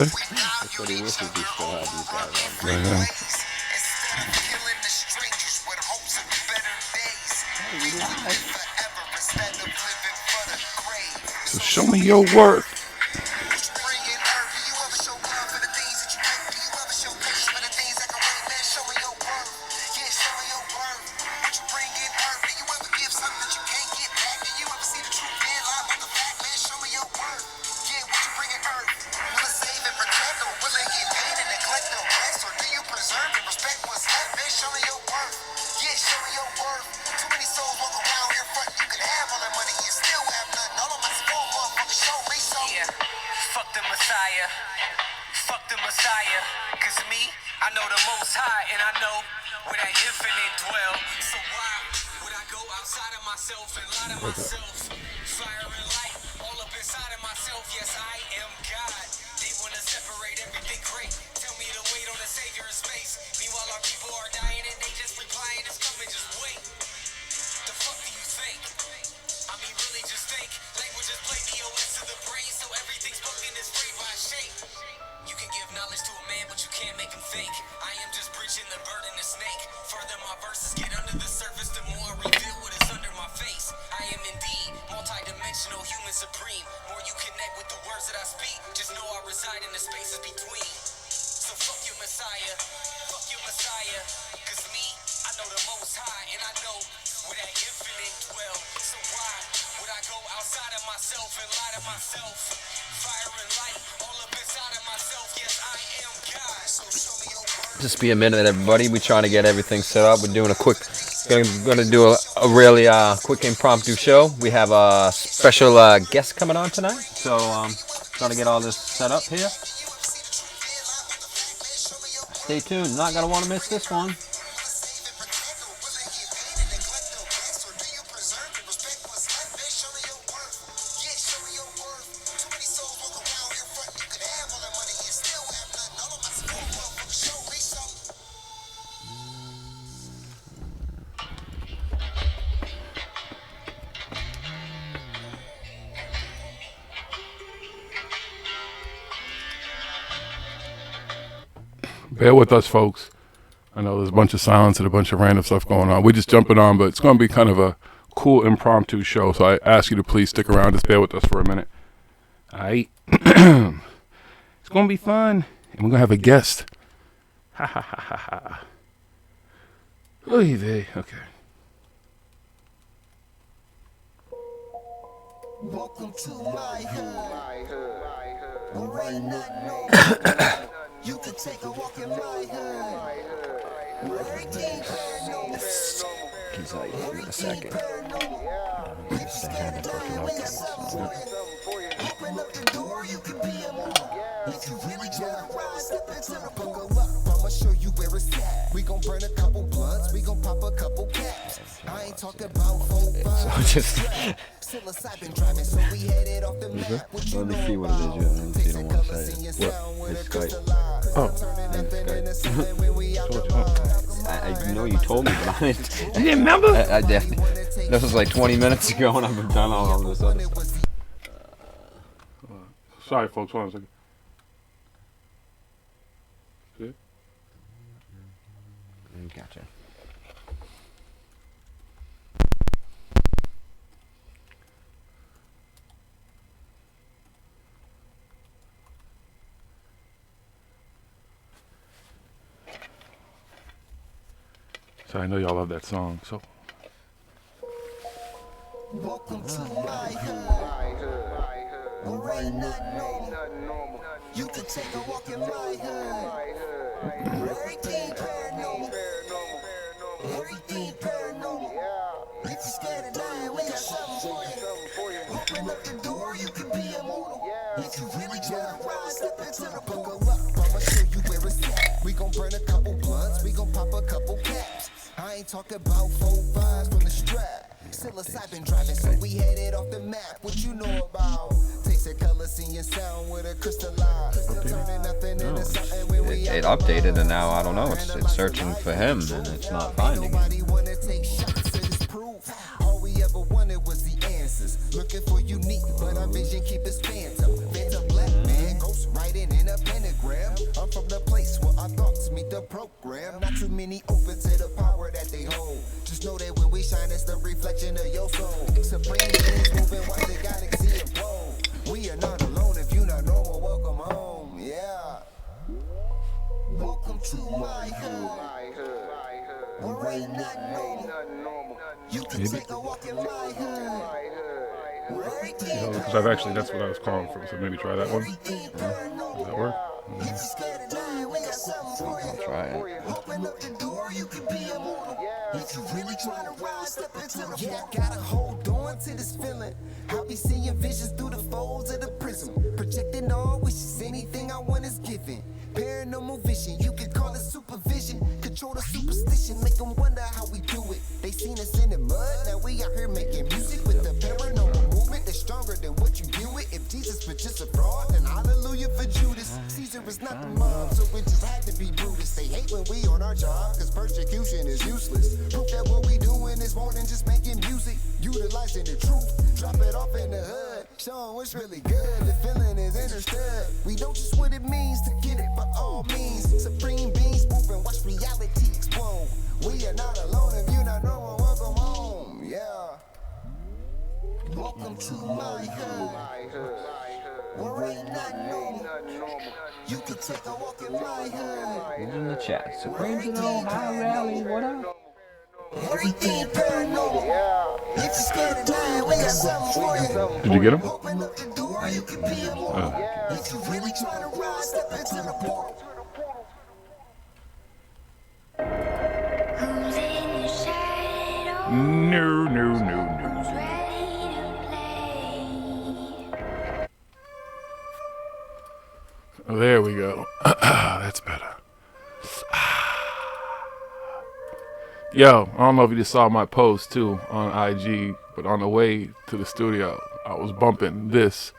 That's what he wishes he still had these guys on. Yeah. So show me your work. Fuck the Messiah, cause me, I know the Most High, and I know where that infinite dwell. So why would I go outside of myself and lie to myself? Fire and light, all up inside of myself, yes, I am God. They wanna separate everything great, tell me to wait on the Savior in space. Meanwhile, our people are dying and they just replying, it's coming, just wait. The fuck do you think? I mean, really just think. Language is play the OS to the brain, so everything spoken is free by shape. You can give knowledge to a man, but you can't make him think. I am just bridging the bird and the snake. Further, my verses get under the surface, the more I reveal what is under my face. I am indeed multi-dimensional, human supreme. More you connect with the words that I speak, just know I reside in the spaces between. So fuck your Messiah, cause me, I know the Most High, and I know where that infinite dwell. So why would I go outside of myself and lie to myself? Fire and light, all up inside of myself, yes, I am God. So show me your word. Just be a minute, everybody. We're trying to get everything set up. We're doing a quick, gonna do a really quick impromptu show. We have a special guest coming on tonight, so trying to get all this set up here. Stay tuned. Not gonna want to miss this one. Bear with us, folks. I know there's a bunch of silence and a bunch of random stuff going on. We're just jumping on, but it's going to be kind of a cool impromptu show, so I ask you to please stick around. Just bear with us for a minute. All right. It's going to be fun, and we're going to have a guest. Ha, ha, ha, ha, ha. Oy vey. Okay. Welcome to my hood. Alright, not no. You can take a walk in my hood. Everything paranormal. He's like, in a second. If you scared to die, we got something for you. Open up the door, you can be a mom. If you really try to rise, step into the buckle up. I'ma show you where it's at. We gon' burn a couple blunts, we gon' pop a couple caps. I ain't talking about 4-5. Just Psilocybin driving, so we headed off the map. let me see what it is. Let me see. You don't want to say it. What? It's Skype. Oh. I know you told me, but I didn't. You didn't remember? I definitely. This was like 20 minutes ago, and I've done all this other stuff. Sorry, folks. Hold on a second. See? Gotcha. So I know y'all love that song. So Welcome to my hood. Alright, not normal. You can take a walk in my hood. Everything paranormal. Everything paranormal. If you scared to die, we got something for you. Open up the door, you can be immortal. If you really try to rise, step into the buckle up. I'ma show you where it's at. We gon' burn a couple blunts, we gon' pop a couple caps. I ain't talking about 4-5s from the strap. Psilocybin driving, so we headed off the map. What you know about? Taste the color, seeing sound with a crystal eye. Turning nothing into something when we It updated, and now I don't know. It's searching for him, and it's not finding him. Nobody wanna take shots to disprove. All we ever wanted was the answers. Looking for unique, but our vision keep us phantom. Phantom black man, ghost writing in a pen. pentagram. I'm from the place where our thoughts meet the program. Not too many open to the power that they hold. Just know that when we shine, it's the reflection of your soul. Supreme beings moving while the galaxy implode. We are not alone. If you're not normal, welcome home. Yeah. Welcome to my hood. Where ain't nothing normal. You can take a walk in my hood. Because I've actually, that's what I was calling for. So maybe try that one. Does that work? I'll try it. Open up the door, you can be immortal. If you really trying to rise, step into the yeah, gotta hold on to this feeling. I'll be seeing visions through the folds of the prism. Projecting all wishes, anything I want is given. Paranormal vision, you can call it supervision. Control the superstition, make them wonder how we do it. They seen us in the mud, now we out here making music with the paranormal movement that's stronger than what you deal with. If Jesus was just a fraud, then hallelujah for Judas. Caesar is not the mob, so it just had to be Brutus. They hate when we on our job, cause persecution is useless. Proof that what we doing is more than just making music. Utilizing the truth, drop it off in the hood. Show 'em what's really good, the feeling is understood. We know just what it means to get it by all means. Supreme beings moving, watch reality explode. We are not alone, if you're not normal, welcome home. Yeah. Welcome to my hood. Where ain't nothing normal. You can take a walk in my hood. Who's in the chat? Supremes in Ohio Rally, what up? Everything paranormal. If you're scared of dying, we got something for you. Did you get him? Open up the door, you can be immortal. If you really trying to rise, step into the portal. Who's in the shadow? No. Who's ready to play? Oh, there we go. That's better. Yo, I don't know if you just saw my post too on IG, but on the way to the studio, I was bumping this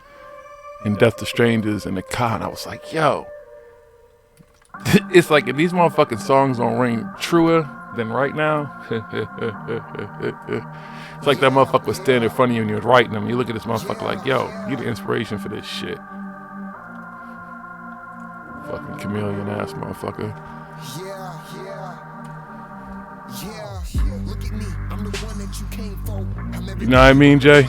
in Death to Strangers in the car, and I was like, yo, it's like if these motherfucking songs don't ring truer than right now, it's like that motherfucker was standing in front of you and you was writing them. You look at this motherfucker like, yo, you the inspiration for this shit. Fucking chameleon ass motherfucker. Yeah, look at me, I'm the one that you came for. You know what I mean, Jay?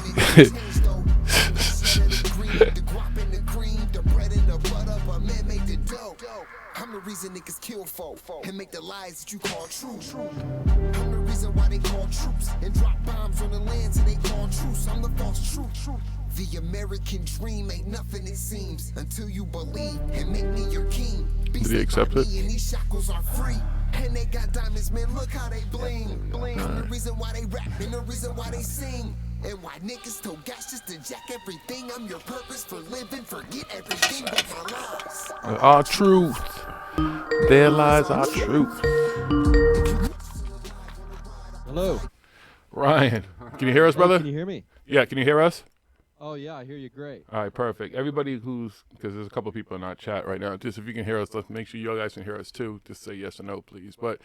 I'm the reason niggas kill folk and make the lies that you call true. I'm the reason why they call troops and drop bombs on the lands and they call truce. I'm the false truth. The American dream ain't nothing it seems until you believe and make me your king. Did he accept it? And these shackles are free. And they got diamonds, man, look how they bling. I'm the reason why they rap and the reason why they sing. And why niggas still gas just to jack everything. I'm your purpose for living, forget everything but my lies. Our truth. There lies our truth. Hello. Ryan, can you hear us, brother? Can you hear me? Yeah, can you hear us? Oh, yeah, I hear you great. All right, perfect. Everybody who's, because there's a couple of people in our chat right now, just if you can hear us, let's make sure you guys can hear us too. Just say yes or no, please. But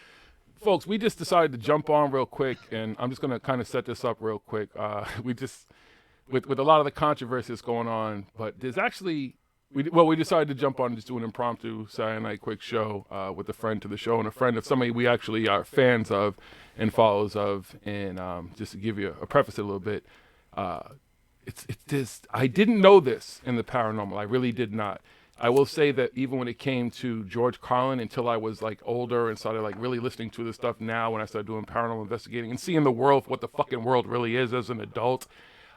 folks, we just decided to jump on real quick, and I'm just going to kind of set this up real quick. We just, with a lot of the controversies going on, but there's actually, we decided to jump on and just do an impromptu Saturday night quick show with a friend to the show and a friend of somebody we actually are fans of and followers of. And just to give you a preface a little bit, it's this, I didn't know this in the paranormal. I really did not. I will say that even when it came to George Carlin, until I was like older and started like really listening to this stuff now, when I started doing paranormal investigating and seeing the world for what the fucking world really is as an adult,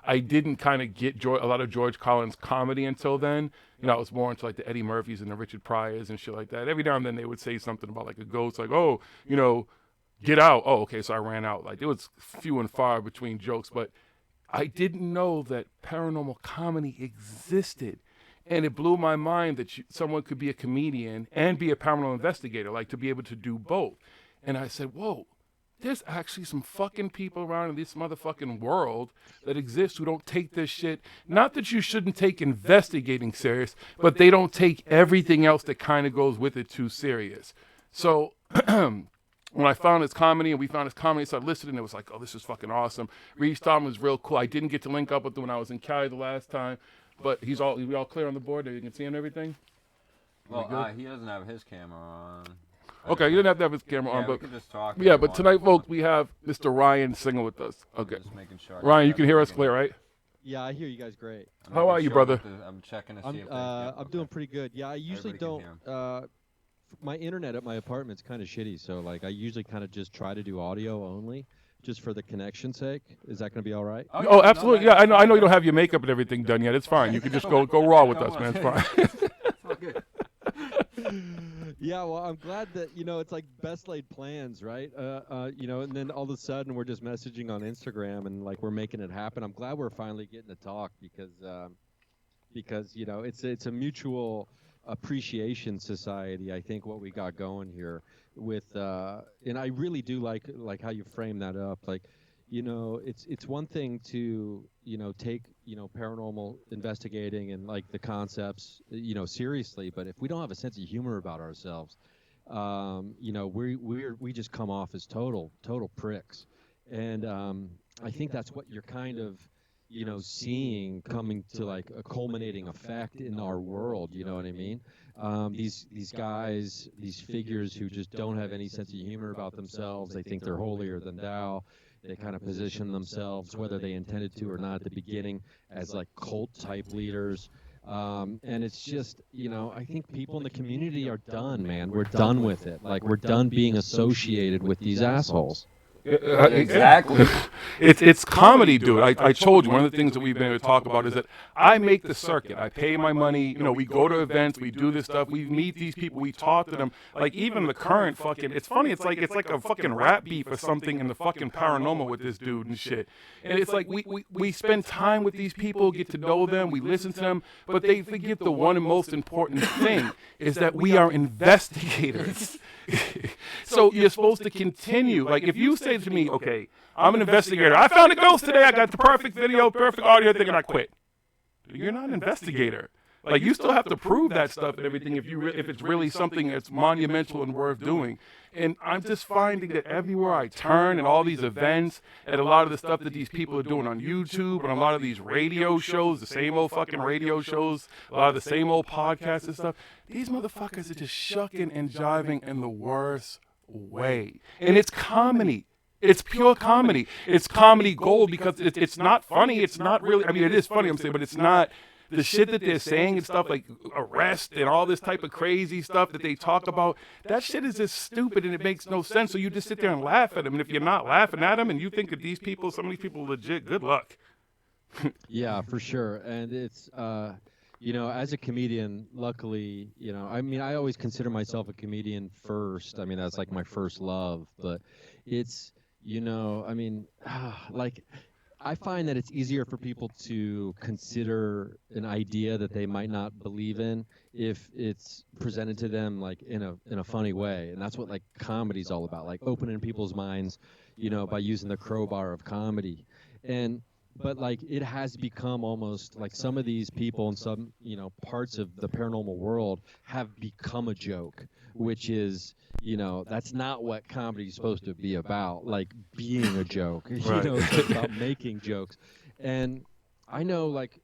I didn't kind of get a lot of George Carlin's comedy until then. You know, I was more into like the Eddie Murphys and the Richard Pryors and shit like that. Every now and then they would say something about like a ghost, like, oh, you know, get out. Oh, okay, so I ran out. Like, it was few and far between jokes, but I didn't know that paranormal comedy existed. And it blew my mind that someone could be a comedian and be a paranormal investigator, like to be able to do both. And I said, whoa, there's actually some fucking people around in this motherfucking world that exist who don't take this shit. Not that you shouldn't take investigating serious, but they don't take everything else that kind of goes with it too serious. So when I found his comedy and we found his comedy, so I listened and it was like, oh, this is fucking awesome. Reed Stallman was real cool. I didn't get to link up with him when I was in Cali the last time, but we all clear on the board? You can see him and everything? Well, good? he doesn't have his camera on. Okay, you didn't have to have his camera Yeah, on, we but can just talk. if yeah, you but want. tonight, folks, we have Mr. Ryan singing with us. Okay, Just making sure. Ryan, you can hear us clear, right? Yeah, I hear you guys great. How are you, brother? I'm checking to see I'm if they, I'm doing pretty good. Yeah, I usually Everybody don't. My internet at my apartment's kind of shitty, so like I usually kind of just try to do audio only, just for the connection's sake. Is that gonna be all right? Oh, absolutely. Yeah, I know. You don't have your makeup and everything done yet. It's fine. You can just go raw with us, man. It's fine. Yeah, well, I'm glad that it's like best laid plans, right? And then all of a sudden we're just messaging on Instagram and like we're making it happen. I'm glad we're finally getting to talk because it's a mutual appreciation society. I think what we got going here with and I really do like how you frame that up. Like, it's one thing to take paranormal investigating and like the concepts seriously, but if we don't have a sense of humor about ourselves, we just come off as total pricks. And I think that's what you're kind of seeing coming to like a culminating effect in our world. You know what I mean? These guys, these figures who just don't have any sense of humor about themselves. They think they're holier than thou. They kind of position themselves, whether they intended to or not at the beginning, as like cult type leaders. And it's just, I think people in the community are done, man. We're done with it. Like, we're done being associated with these assholes. Exactly. It's comedy, dude. I told you, one of the things that we've been able to talk about is that I make the circuit. I pay my money. We go to events. We do this stuff. We meet these people. We talk to them. Like, even the current fucking, it's funny. It's like a fucking rap beef or something in the fucking paranormal with this dude and shit. And it's like we spend time with these people, get to know them, we listen to them, but they forget the one and most important thing is that we are investigators. So you're supposed to continue. Like, if you say to me, okay, I'm an investigator, I found a ghost today, I got the perfect video, perfect audio thing, and I quit. You're not an investigator. Like, you still have to prove that stuff and everything if it's really something that's monumental and worth doing. And I'm just finding that everywhere I turn and all these events and a lot of the stuff that these people are doing on YouTube and a lot of these radio shows, the same old fucking radio shows, a lot of the same old podcasts and stuff, these motherfuckers are just shucking and jiving in the worst way. And it's comedy. It's pure comedy. It's comedy gold because it's not funny. It's not really, I mean, it is funny, I'm saying, but it's not. The shit that they're saying and stuff like arrest and all this type of crazy stuff that they talk about, that shit is just stupid and it makes no sense. So you just sit there and laugh at them. And if you're not laughing at them and you think that some of these people are legit, good luck. Yeah, for sure. And it's, as a comedian, luckily, I mean, I always consider myself a comedian first. I mean, that's like my first love. But it's, I find that it's easier for people to consider an idea that they might not believe in if it's presented to them like in a funny way. And that's what like comedy's all about, like opening people's minds, by using the crowbar of comedy. But like it has become almost like some of these people in some, parts of the paranormal world have become a joke, which is, that's not what comedy is supposed to be about, like being a joke. Right. It's about making jokes. And I know, like,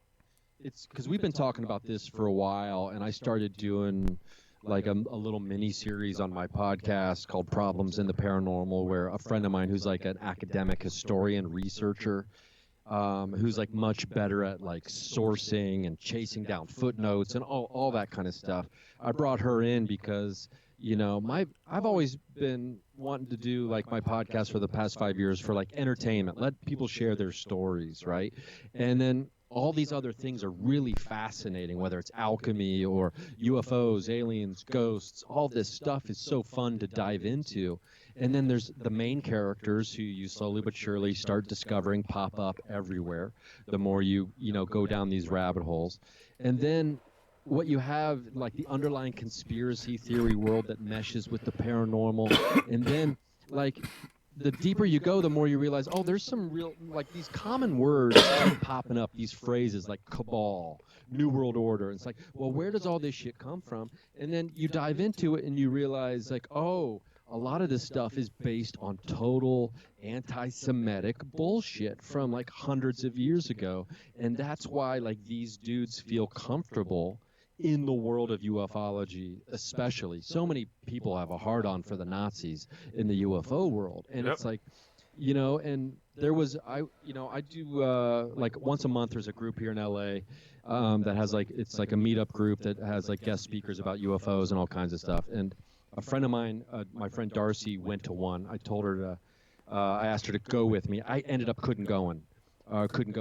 it's because we've been talking about this for a while, and I started doing like a little mini series on my podcast called Problems in the Paranormal, where a friend of mine who's like an academic historian researcher, who's like much better at like sourcing and chasing down footnotes and all that kind of stuff. I brought her in because I've always been wanting to do like my podcast for the past 5 years for like entertainment, let people share their stories, right? And then all these other things are really fascinating, whether it's alchemy or UFOs, aliens, ghosts, all this stuff is so fun to dive into. And then there's the main characters who you slowly but surely start discovering pop up everywhere the more you go down these rabbit holes. And then what you have, like the underlying conspiracy theory world that meshes with the paranormal. And then, like, the deeper you go, the more you realize, there's some real, like, these common words keep popping up, these phrases like cabal, New World Order. It's like, well, where does all this shit come from? And then you dive into it and you realize, like, a lot of this stuff is based on total anti-Semitic bullshit from, like, hundreds of years ago. And that's why, like, these dudes feel comfortable in the world of ufology, especially, so many people have a hard-on for the Nazis in the UFO world, and Yep. it's like, and there was I do like once a month. There's a group here in LA that has it's like a meetup group that has like guest speakers about UFOs and all kinds of stuff. And a friend of mine, my friend Darcy, went to one. I told her to, I asked her to go with me. I ended up couldn't go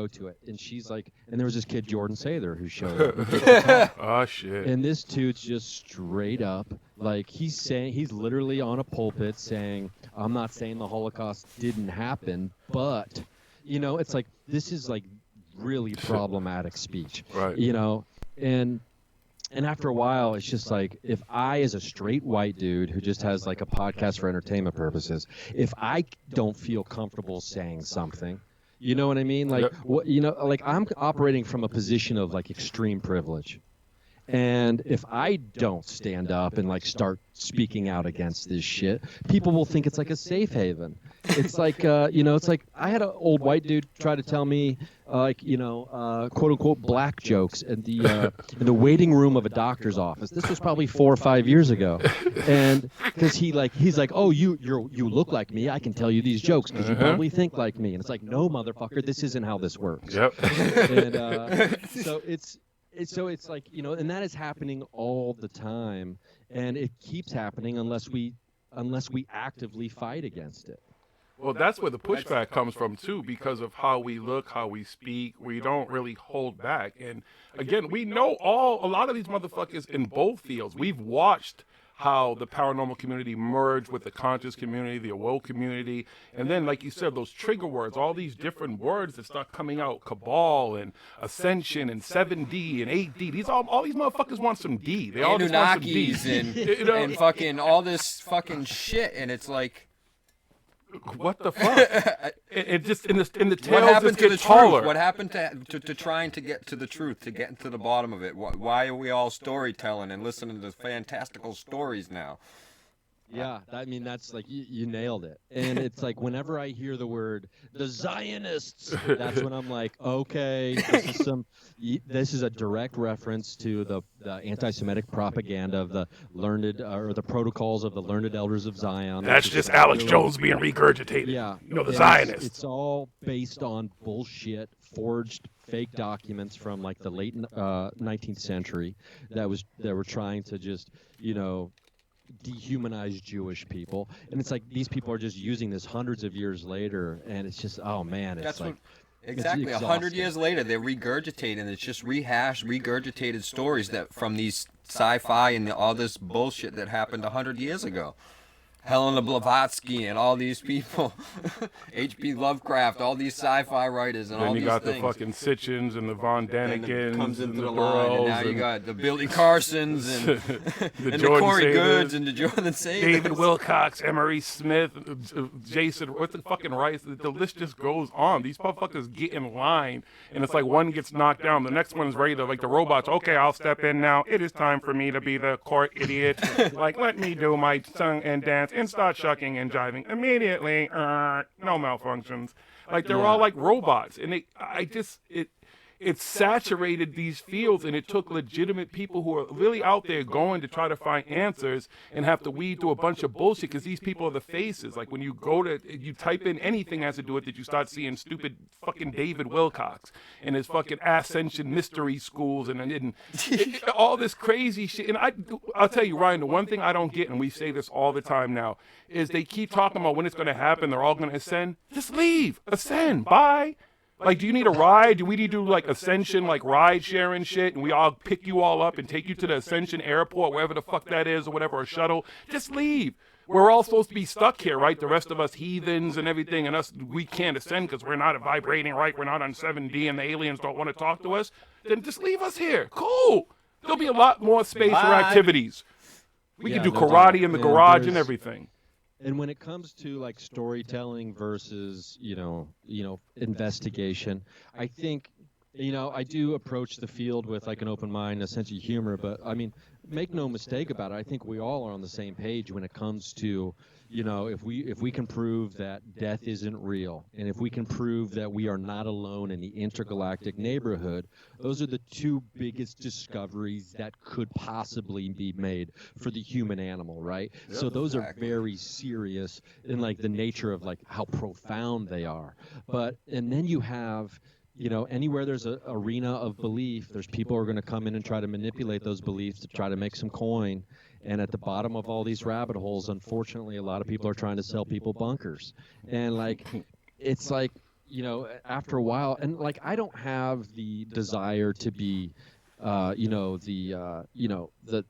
to it. And she's like, and there was this kid Jordan Sather who showed up. Oh shit. And this dude's just straight up, like he's literally on a pulpit saying, I'm not saying the Holocaust didn't happen, but, it's like, this is like really problematic speech, Right. And after a while, it's just like, if I, as a straight white dude who just has like a podcast for entertainment purposes, if I don't feel comfortable saying something, you know what I mean? Like, Yep. like I'm operating from a position of like extreme privilege. And if I don't stand up and like start speaking out against this shit, people will think it's like a safe haven. It's like, it's like I had an old white dude try to tell me, quote unquote black jokes in the waiting room of a doctor's office. This was probably 4 or 5 years ago, and because he's like, oh, you look like me, I can tell you these jokes because you probably think like me, and it's like, no, motherfucker, this isn't how this works. Yep. And so it's like, and that is happening all the time, and it keeps happening unless we actively fight against it. Well, that's where the pushback comes from too, because of how we look, how we speak. We don't really hold back. And again, we know a lot of these motherfuckers in both fields. We've watched how the paranormal community merged with the conscious community, the awoke community, and then, like you said, those trigger words, all these different words that start coming out, cabal and ascension and 7D and 8D. All these motherfuckers want some D. They all just want some D. Anunnakis and fucking all this fucking shit, and it's like, what the fuck? it just in the what tails happened just to get the taller. truth? What happened to trying to get to the truth, to getting to the bottom of it? Why are we all storytelling and listening to fantastical stories now? Yeah, I mean, that's like, you nailed it. And it's like, whenever I hear the word, the Zionists, that's when I'm like, okay, this is a direct reference to the anti-Semitic propaganda of the learned, or the protocols of the learned elders of Zion. That's just Alex Jones being regurgitated. Yeah. The And Zionists. It's all based on bullshit, forged fake documents from like the late 19th century that were trying to just, dehumanize Jewish people. And it's like, these people are just using this hundreds of years later, and it's just, oh man, it's That's like, exactly. it's 100 exhausting. years later, they're regurgitating. It's just regurgitated stories that from these sci-fi and all this bullshit that happened 100 years ago. Helena Blavatsky and all these people, H.P. Lovecraft, all these sci-fi writers and Then all you these got things. the fucking Sitchins and the Von And it Danikins comes and into the the line, and now Burrows you and got the Billy Carsons and, the and the Jordan Corey Sabers, Goods and the Jordan Sabers. David Wilcox, Emery Smith, Jason, what's the fucking rights? The list just goes on. These motherfuckers get in line, and it's like one gets knocked down, the next one's ready to, like the robots, okay, I'll step in now. It is time for me to be the court idiot. Like, let me do my song and dance and start shucking and jiving immediately. No malfunctions. Like, they're all like robots, and it saturated these fields, and it took legitimate people who are really out there going to try to find answers and have to weed through a bunch of bullshit, because these people are the faces. Like, when you type in anything has to do with it, you start seeing stupid fucking David Wilcox and his fucking Ascension mystery schools and all this crazy shit. And I'll tell you, Ryan, the one thing I don't get, and we say this all the time now, is they keep talking about when it's going to happen, they're all going to ascend. Just leave. Ascend. Bye. Like, do you need a ride? Do we need to do, like, Ascension, like, ride-sharing shit, and we all pick you all up and take you to the Ascension airport, wherever the fuck that is, or whatever, or shuttle? Just leave. We're all supposed to be stuck here, right? The rest of us heathens and everything, and us, we can't ascend because we're not vibrating right, we're not on 7D, and the aliens don't want to talk to us. Then just leave us here. Cool. There'll be a lot more space for activities. We can do no karate doubt. in the And garage and there's- everything. And when it comes to like storytelling versus, investigation, I think, I do approach the field with like an open mind, a sense of humor. But I mean, make no mistake about it. I think we all are on the same page when it comes to, if we can prove that death isn't real, and if we can prove that we are not alone in the intergalactic neighborhood, those are the two biggest discoveries that could possibly be made for the human animal, right? So those are very serious in like the nature of like how profound they are. And then you have, anywhere there's an arena of belief, there's people who are going to come in and try to manipulate those beliefs to try to make some coin. And at the bottom of all these rabbit holes, unfortunately, a lot of people are trying to sell people bunkers. And like, it's like, after a while, and like, I don't have the desire to be, the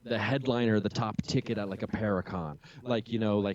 headliner, the top ticket at like a Paracon, like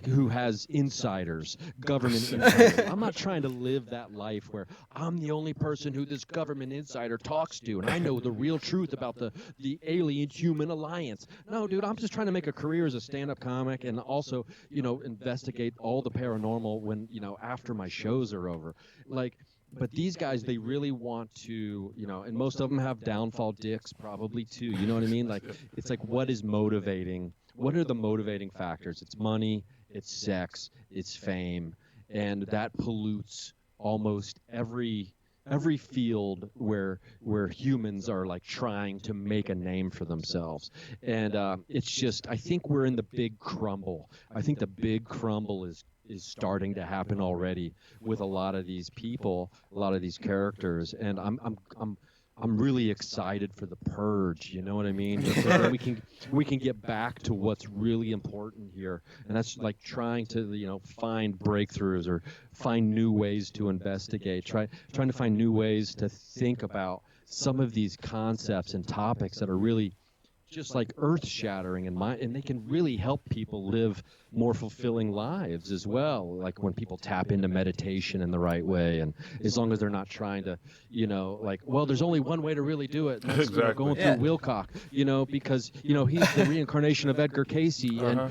who has insiders, government insiders. I'm not trying to live that life where I'm the only person who this government insider talks to, and I know the real truth about the alien-human alliance. No, dude, I'm just trying to make a career as a stand-up comic, and also investigate all the paranormal when after my shows are over, like. But these guys, they really want to, and most of them have downfall dicks probably too. You know what I mean? Like, it's like, what is motivating? What are the motivating factors? It's money, it's sex, it's fame, and that pollutes almost every field where humans are like trying to make a name for themselves. And it's just, I think we're in the big crumble. I think the big crumble is starting to happen already with a lot of these people, a lot of these characters, and I'm really excited for the purge. You know what I mean? So that we can get back to what's really important here, and that's like trying to find breakthroughs or find new ways to investigate, trying to find new ways to think about some of these concepts and topics that are really just like earth-shattering and they can really help people live more fulfilling lives as well. Like when people tap into meditation in the right way, and as long as they're not trying to, there's only one way to really do it. That's, exactly. Going through Wilcock, because he's the reincarnation of Edgar Casey, and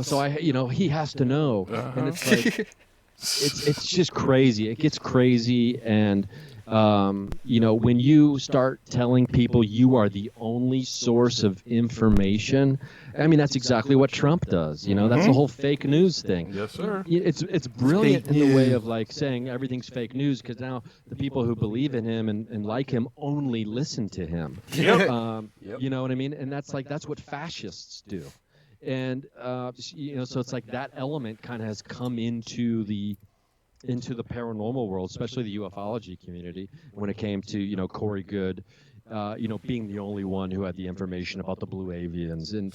so he has to know, and it's like it's just crazy. It gets crazy, and. When you start telling people you are the only source of information, I mean, that's exactly what Trump does. That's the whole fake news thing. Yes, sir. It's brilliant in the way of like saying everything's fake news, because now the people who believe in him and like him only listen to him. Yep. You know what I mean? And that's what fascists do. And so it's like that element kind of has come into the paranormal world, especially the ufology community, when it came to Corey Goode, being the only one who had the information about the blue avians, and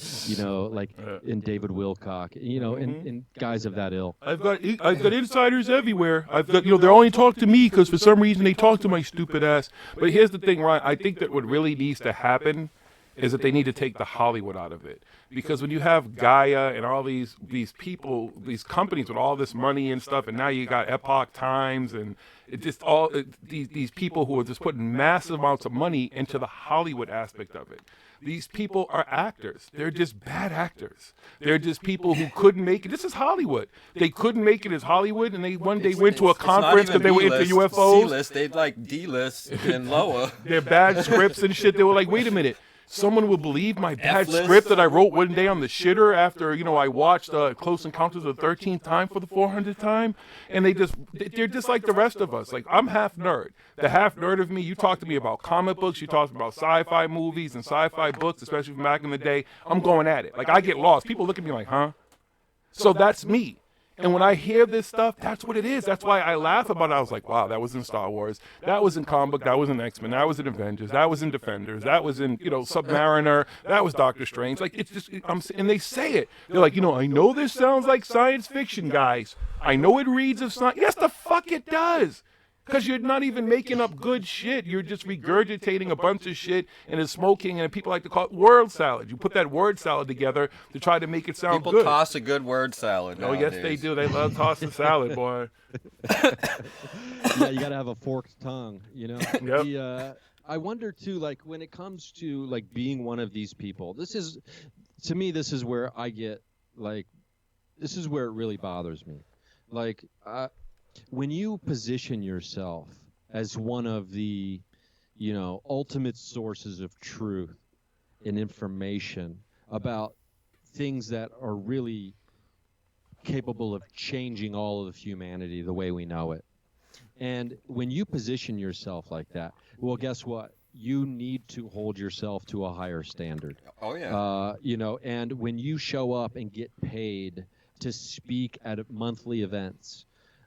in David Wilcock, and guys of that ilk. I've got insiders everywhere. I've got they only talk to me because for some reason they talk to my stupid ass. But here's the thing, Ryan. I think that what really needs to happen is that they need to take the Hollywood out of it. Because when you have Gaia and all these people, these companies with all this money and stuff, and now you got Epoch Times and it just all these people who are just putting massive amounts of money into the Hollywood aspect of it. These people are actors. They're just bad actors. They're just people who couldn't make it. This is Hollywood. They couldn't make it as Hollywood, and they one day went to a conference because they were into UFOs. C-list, they'd like D-list and lower. They're bad scripts and shit. They were like, wait a minute. Someone will believe my bad script that I wrote one day on the shitter after, I watched Close Encounters of the 13th time for the 400th time. And they're just like the rest of us. Like, I'm half nerd. The half nerd of me, you talk to me about comic books, you talk about sci-fi movies and sci-fi books, especially from back in the day. I'm going at it. Like, I get lost. People look at me like, huh? So that's me. And when I hear this stuff, that's what it is. That's why I laugh about it. I was like, wow, that was in Star Wars. That was in comic book. That was in X-Men. That was in Avengers. That was in Defenders. That was in, Submariner. That was Doctor Strange. Like, it's just, and they say it. They're like, I know this sounds like science fiction, guys. I know it reads of science. Yes, the fuck it does. Because you're not even making up good shit. You're just regurgitating a bunch of shit and it's smoking, and people like to call it word salad. You put that word salad together to try to make it sound good. People toss a good word salad. Oh, yes, they do. They love tossing salad, boy. Yeah, you got to have a forked tongue, Yep. I wonder, too, like, when it comes to, like, being one of these people, this is where I get, like, this is where it really bothers me. Like, when you position yourself as one of the, ultimate sources of truth and information about things that are really capable of changing all of humanity the way we know it. And when you position yourself like that, well, guess what? You need to hold yourself to a higher standard. Oh yeah. And when you show up and get paid to speak at monthly events,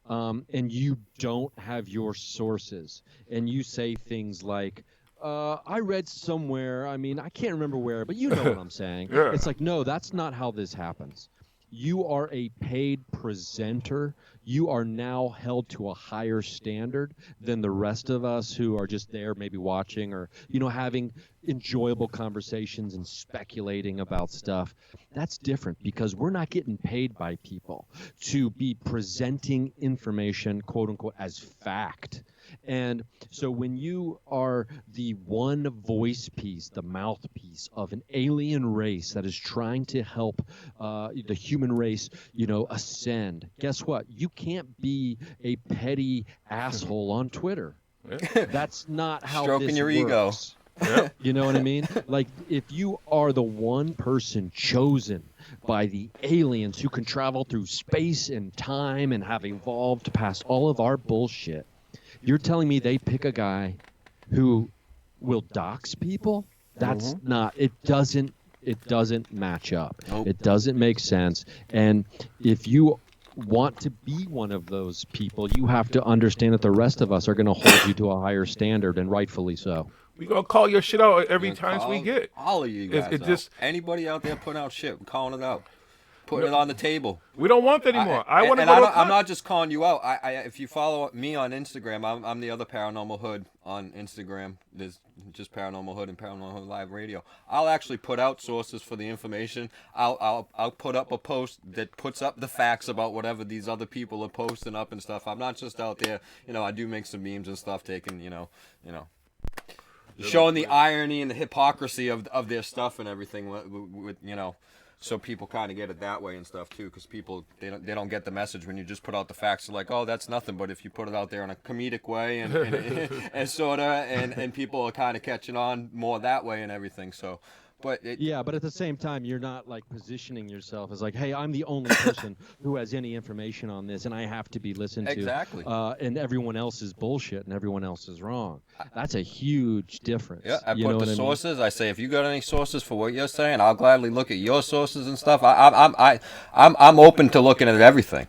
and you don't have your sources, and you say things like, I read somewhere, I mean, I can't remember where, but you know what I'm saying. Yeah. It's like, no, that's not how this happens. You are a paid presenter. You are now held to a higher standard than the rest of us who are just there maybe watching or, having enjoyable conversations and speculating about stuff. That's different because we're not getting paid by people to be presenting information, quote unquote, as fact. And so when you are the one voice piece, the mouthpiece of an alien race that is trying to help the human race, ascend, guess what? You can't be a petty asshole on Twitter. That's not how Stroking this your works. ego. You know what I mean? Like, if you are the one person chosen by the aliens who can travel through space and time and have evolved past all of our bullshit, you're telling me they pick a guy who will dox people? That's not, it doesn't match up. Nope. It doesn't make sense. And if you want to be one of those people, you have to understand that the rest of us are going to hold you to a higher standard, and rightfully so. We gonna call your shit out every Gonna chance we call get. all of you guys. It out. just- Anybody out there putting out shit, I'm calling it out, putting it on the table. We don't want that anymore. I want to go and to a I'm not just calling you out. If you follow me on Instagram, I'm the other Paranormal Hood on Instagram. There's just Paranormal Hood and Paranormal Hood Live Radio. I'll actually put out sources for the information. I'll put up a post that puts up the facts about whatever these other people are posting up and stuff. I'm not just out there. I do make some memes and stuff, taking showing the irony and the hypocrisy of their stuff and everything with so people kind of get it that way and stuff too, because people they don't get the message when you just put out the facts. They're like, oh, that's nothing. But if you put it out there in a comedic way and sort of and people are kind of catching on more that way and everything. So, but But at the same time, you're not like positioning yourself as like, hey, I'm the only person who has any information on this, and I have to be listened to. Exactly. And everyone else is bullshit, and everyone else is wrong. That's a huge difference. yeah, I You put know the what I mean? sources. I say, if you got any sources for what you're saying, I'll gladly look at your sources and stuff. I'm open to looking at everything.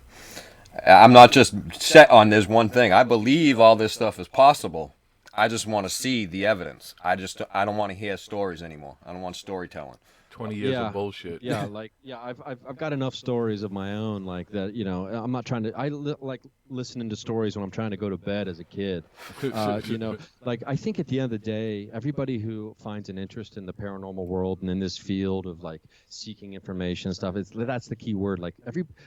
I'm not just set on this one thing. I believe all this stuff is possible. I just want to see the evidence. I don't want to hear stories anymore. I don't want storytelling. 20 years of bullshit. I've got enough stories of my own like that. I'm not trying to. Like listening to stories when I'm trying to go to bed as a kid. Like I think at the end of the day, everybody who finds an interest in the paranormal world and in this field of like seeking information and stuff, that's the key word. Like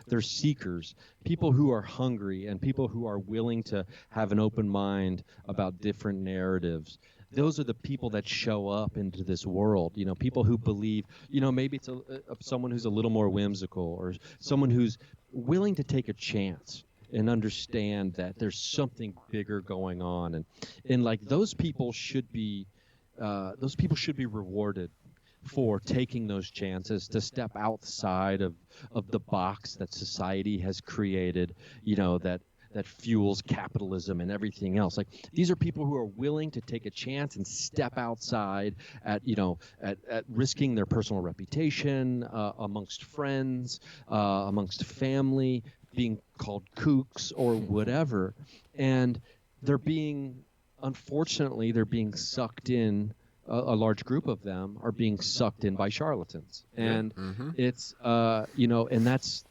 they're seekers, people who are hungry and people who are willing to have an open mind about different narratives. Those are the people that show up into this world. People who believe, maybe it's someone who's a little more whimsical or someone who's willing to take a chance and understand that there's something bigger going on. And like those people should be rewarded for taking those chances to step outside of the box that society has created, that fuels capitalism and everything else. Like these are people who are willing to take a chance and step outside at risking their personal reputation amongst friends, amongst family, being called kooks or whatever. And unfortunately, they're being sucked in. A large group of them are being sucked in by charlatans. And it's, and that's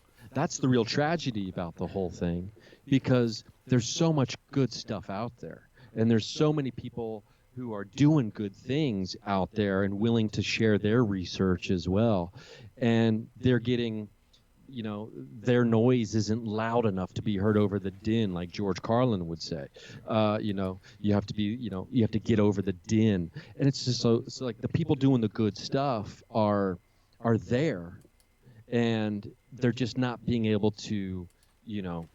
the real tragedy about the whole thing, because there's so much good stuff out there, and there's so many people who are doing good things out there and willing to share their research as well, and they're getting, their noise isn't loud enough to be heard over the din, like George Carlin would say. You have to be, you have to get over the din, and it's just so like the people doing the good stuff are there, and they're just not being able to,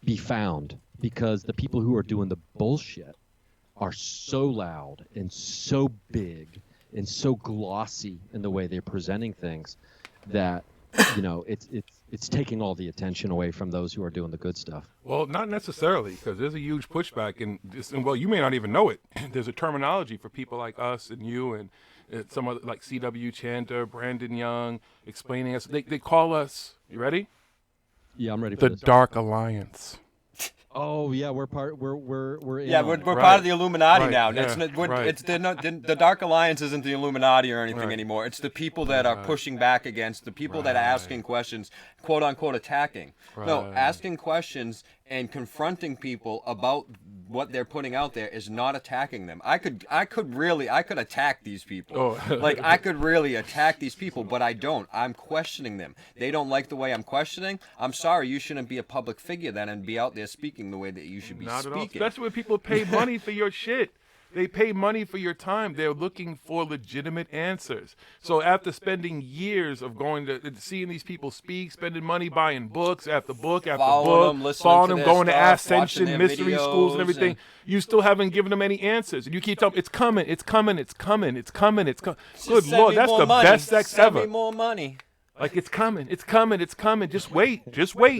be found, because the people who are doing the bullshit are so loud and so big and so glossy in the way they're presenting things. that it's taking all the attention away from those who are doing the good stuff. Well, not necessarily, because there's a huge pushback, and well, you may not even know it. There's a terminology for people like us and you and some other, like C.W. Chanter, Brandon Young, explaining us. They call us, you ready? Yeah, I'm ready for The this. Dark Alliance. Oh yeah, we're in. Yeah, on we're it. part of the Illuminati Right, now. yeah, It's the Dark Alliance isn't the Illuminati or anything Right. anymore. It's the people that are pushing back against the people that are asking questions, quote unquote attacking. No, Right. asking questions and confronting people about what they're putting out there is not attacking them. I could attack these people. Oh. Like I could really attack these people, but I don't. I'm questioning them. They don't like the way I'm questioning. I'm sorry, you shouldn't be a public figure then and be out there speaking the way that you should be Not at all. speaking. Especially when people pay money for your shit. They pay money for your time. They're looking for legitimate answers. So after spending years of going to seeing these people speak, spending money buying books after book after Following book, them, listening following to them, their going to stuff, Ascension, watching their mystery schools and videos everything, and- you still haven't given them any answers. And you keep telling them, it's coming, it's coming, it's coming, it's coming, it's coming. Just Good send Lord, me that's more the money. best sex Send ever. me more money. Like, it's coming, it's coming, it's coming. Just wait.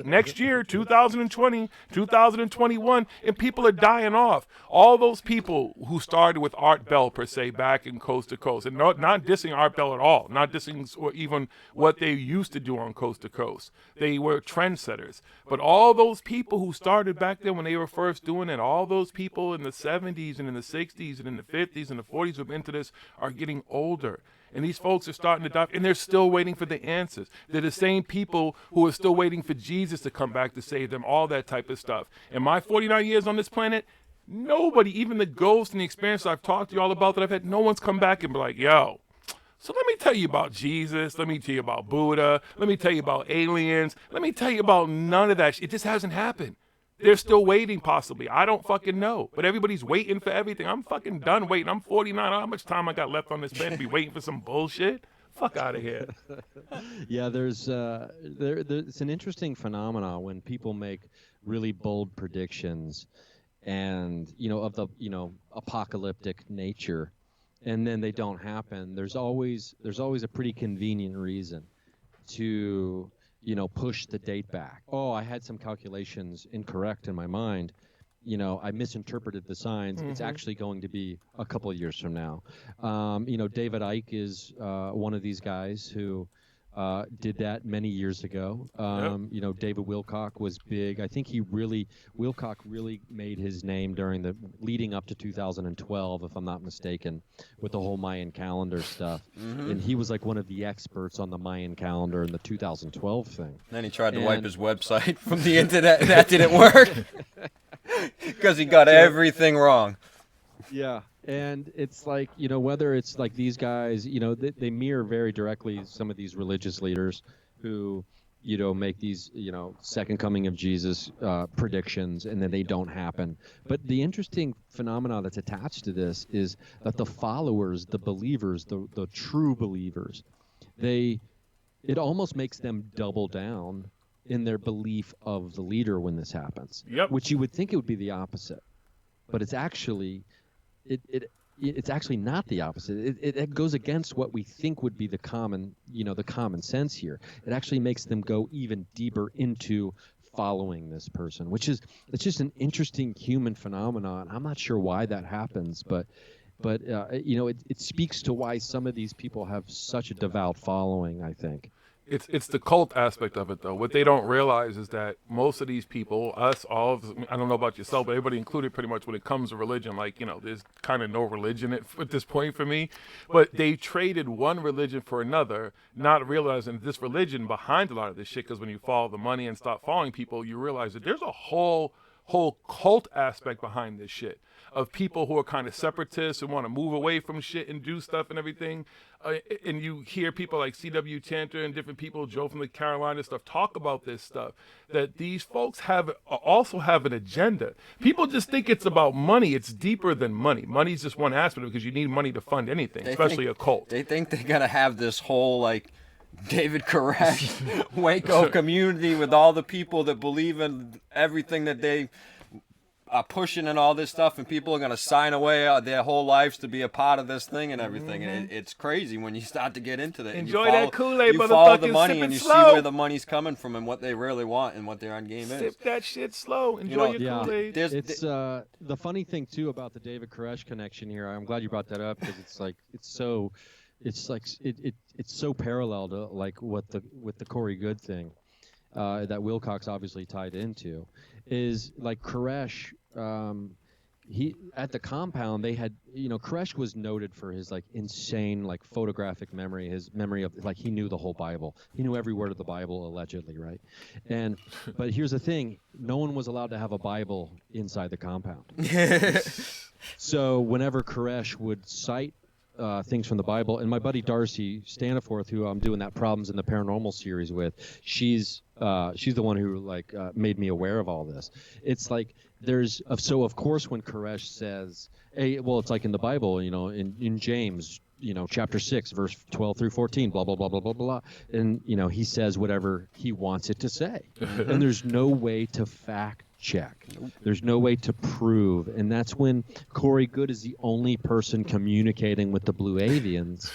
Next year, 2020, 2021, and people are dying off. All those people who started with Art Bell, per se, back in Coast to Coast, and not dissing Art Bell at all, not dissing or even what they used to do on Coast to Coast. They were trendsetters. But all those people who started back then when they were first doing it, all those people in the 70s and in the 60s and in the 50s and the 40s who have been into this are getting older. And these folks are starting to die, and they're still waiting for the answers. They're the same people who are still waiting for Jesus to come back to save them, all that type of stuff. In my 49 years on this planet, nobody, even the ghosts and the experience I've talked to you all about that I've had, no one's come back and be like, yo, so let me tell you about Jesus. Let me tell you about Buddha. Let me tell you about aliens. Let me tell you about none of that shit. It just hasn't happened. They're still waiting, possibly. I don't fucking know. But everybody's waiting for everything. I'm fucking done waiting. I'm 49. How much time I got left on this planet to be waiting for some bullshit? Fuck out of here. Yeah, there's it's an interesting phenomenon when people make really bold predictions, and of the apocalyptic nature, and then they don't happen. There's always a pretty convenient reason to push the date back. Oh, I had some calculations incorrect in my mind. I misinterpreted the signs. It's actually going to be a couple of years from now. David Icke is one of these guys who did that many years ago. David Wilcock was big. I think Wilcock really made his name during the leading up to 2012, if I'm not mistaken, with the whole Mayan calendar stuff. And he was like one of the experts on the Mayan calendar in the 2012 thing. Then he tried to wipe his website from the internet, and that didn't work because he got everything wrong. Yeah, and it's like, whether it's like these guys, they mirror very directly some of these religious leaders who, make these, second coming of Jesus predictions, and then they don't happen. But the interesting phenomenon that's attached to this is that the followers, the believers, the true believers, it almost makes them double down in their belief of the leader when this happens. Yep. Which you would think it would be the opposite, but it's actually it's actually not the opposite. It goes against what we think would be the common sense here. It actually makes them go even deeper into following this person, it's just an interesting human phenomenon. I'm not sure why that happens, but it speaks to why some of these people have such a devout following, I think. It's the cult aspect of it, though. What they don't realize is that most of these people, us, all of us, I don't know about yourself, but everybody included pretty much when it comes to religion, there's kind of no religion at this point for me. But they traded one religion for another, not realizing this religion behind a lot of this shit, because when you follow the money and stop following people, you realize that there's a whole cult aspect behind this shit of people who are kind of separatists and want to move away from shit and do stuff and everything. And you hear people like C.W. Chanter and different people, Joe from the Carolina stuff, talk about this stuff, that these folks also have an agenda. People just think it's about money. It's deeper than money. Money's just one aspect because you need money to fund anything, especially a cult. They think they're going to have this whole, David Koresh, Waco community with all the people that believe in everything that they are pushing and all this stuff, and people are going to sign away their whole lives to be a part of this thing and everything. And it's crazy when you start to get into that. Enjoy and that Kool-Aid, you follow the motherfuckers. money Sip and it you see slow. where the money's coming from and what they really want and what their end game is. Sip that shit slow. Enjoy know, your Yeah, Kool-Aid. it's the funny thing too about the David Koresh connection here. I'm glad you brought that up because it's so parallel to like what the Corey Good thing that Wilcox obviously tied into is like Koresh. He at the compound they had Koresh was noted for his like insane like photographic memory, his memory of like he knew the whole Bible, he knew every word of the Bible allegedly, right? But here's the thing, no one was allowed to have a Bible inside the compound. So whenever Koresh would cite things from the Bible, and my buddy Darcy Staniforth, who I'm doing that Problems in the Paranormal series with, she's the one who like made me aware of all this. It's like so of course when Koresh says, hey, well, it's like in the Bible, in James, chapter 6, verse 12 through 14, blah, blah, blah, blah, blah, blah. And, he says whatever he wants it to say. And there's no way to fact check. There's no way to prove. And that's when Corey Good is the only person communicating with the Blue Avians.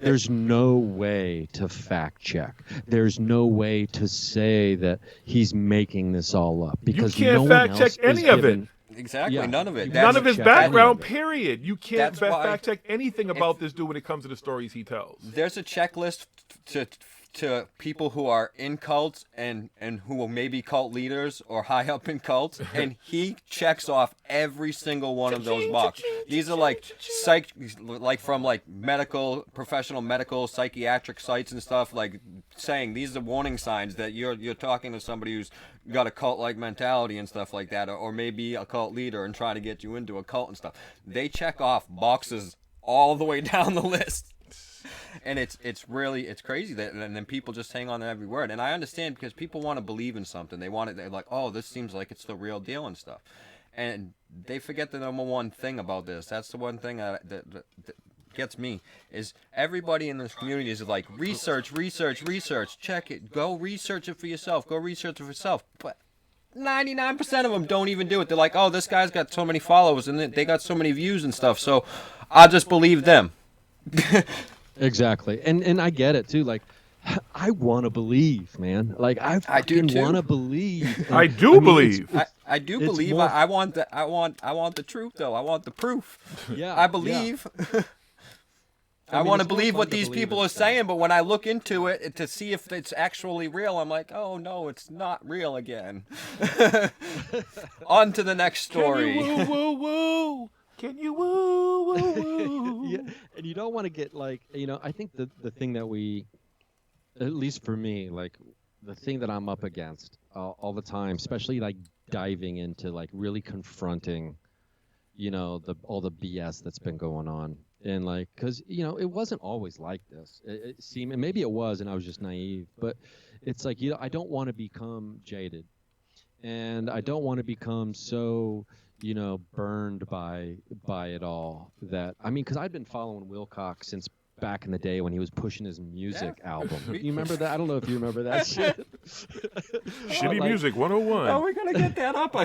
There's no way to fact check. There's no way to say that he's making this all up. Because you can't no fact one check else any is of given, it. Exactly, Yeah. none of it. None of his check any background, of it. period. You can't That's why- fact check anything about this dude when it comes to the stories he tells. There's a checklist to people who are in cults and who are maybe cult leaders or high up in cults, and he checks off every single one of those boxes. These are like from professional medical psychiatric sites and stuff, like saying these are warning signs that you're talking to somebody who's got a cult-like mentality and stuff like that, or maybe a cult leader and trying to get you into a cult and stuff. They check off boxes all the way down the list. And it's crazy that, and then people just hang on to every word. And I understand, because people want to believe in something. They're like, oh, this seems like it's the real deal and stuff. And they forget the number one thing about this. That's the one thing that gets me, is everybody in this community is like, research, check it, go research it for yourself, But 99% of them don't even do it. They're like, oh, this guy's got so many followers and they got so many views and stuff, so I'll just believe them. Exactly, and I get it too. Like, I want to believe, man. Like, I do too. want to believe. I do believe. I do it's believe. more- I want the truth, though. I want the proof. Yeah, I believe. I mean, want to it's more believe fun what to these believe people in are stuff. saying, but when I look into it to see if it's actually real, I'm like, oh no, it's not real again. On to the next story. Can you woo, woo, woo? Can you woo, woo, woo? Yeah, and you don't want to get like, I think the thing that we, at least for me, like the thing that I'm up against all the time, especially like diving into like really confronting, all the BS that's been going on. And like, cause it wasn't always like this. It seemed, and maybe it was, and I was just naive, but it's like, I don't want to become jaded, and I don't want to become so, burned by it all that, because I'd been following Wilcox since back in the day when he was pushing his music album. You remember that? I don't know if you remember that shit. Shitty Music 101. Oh, we gotta get that up.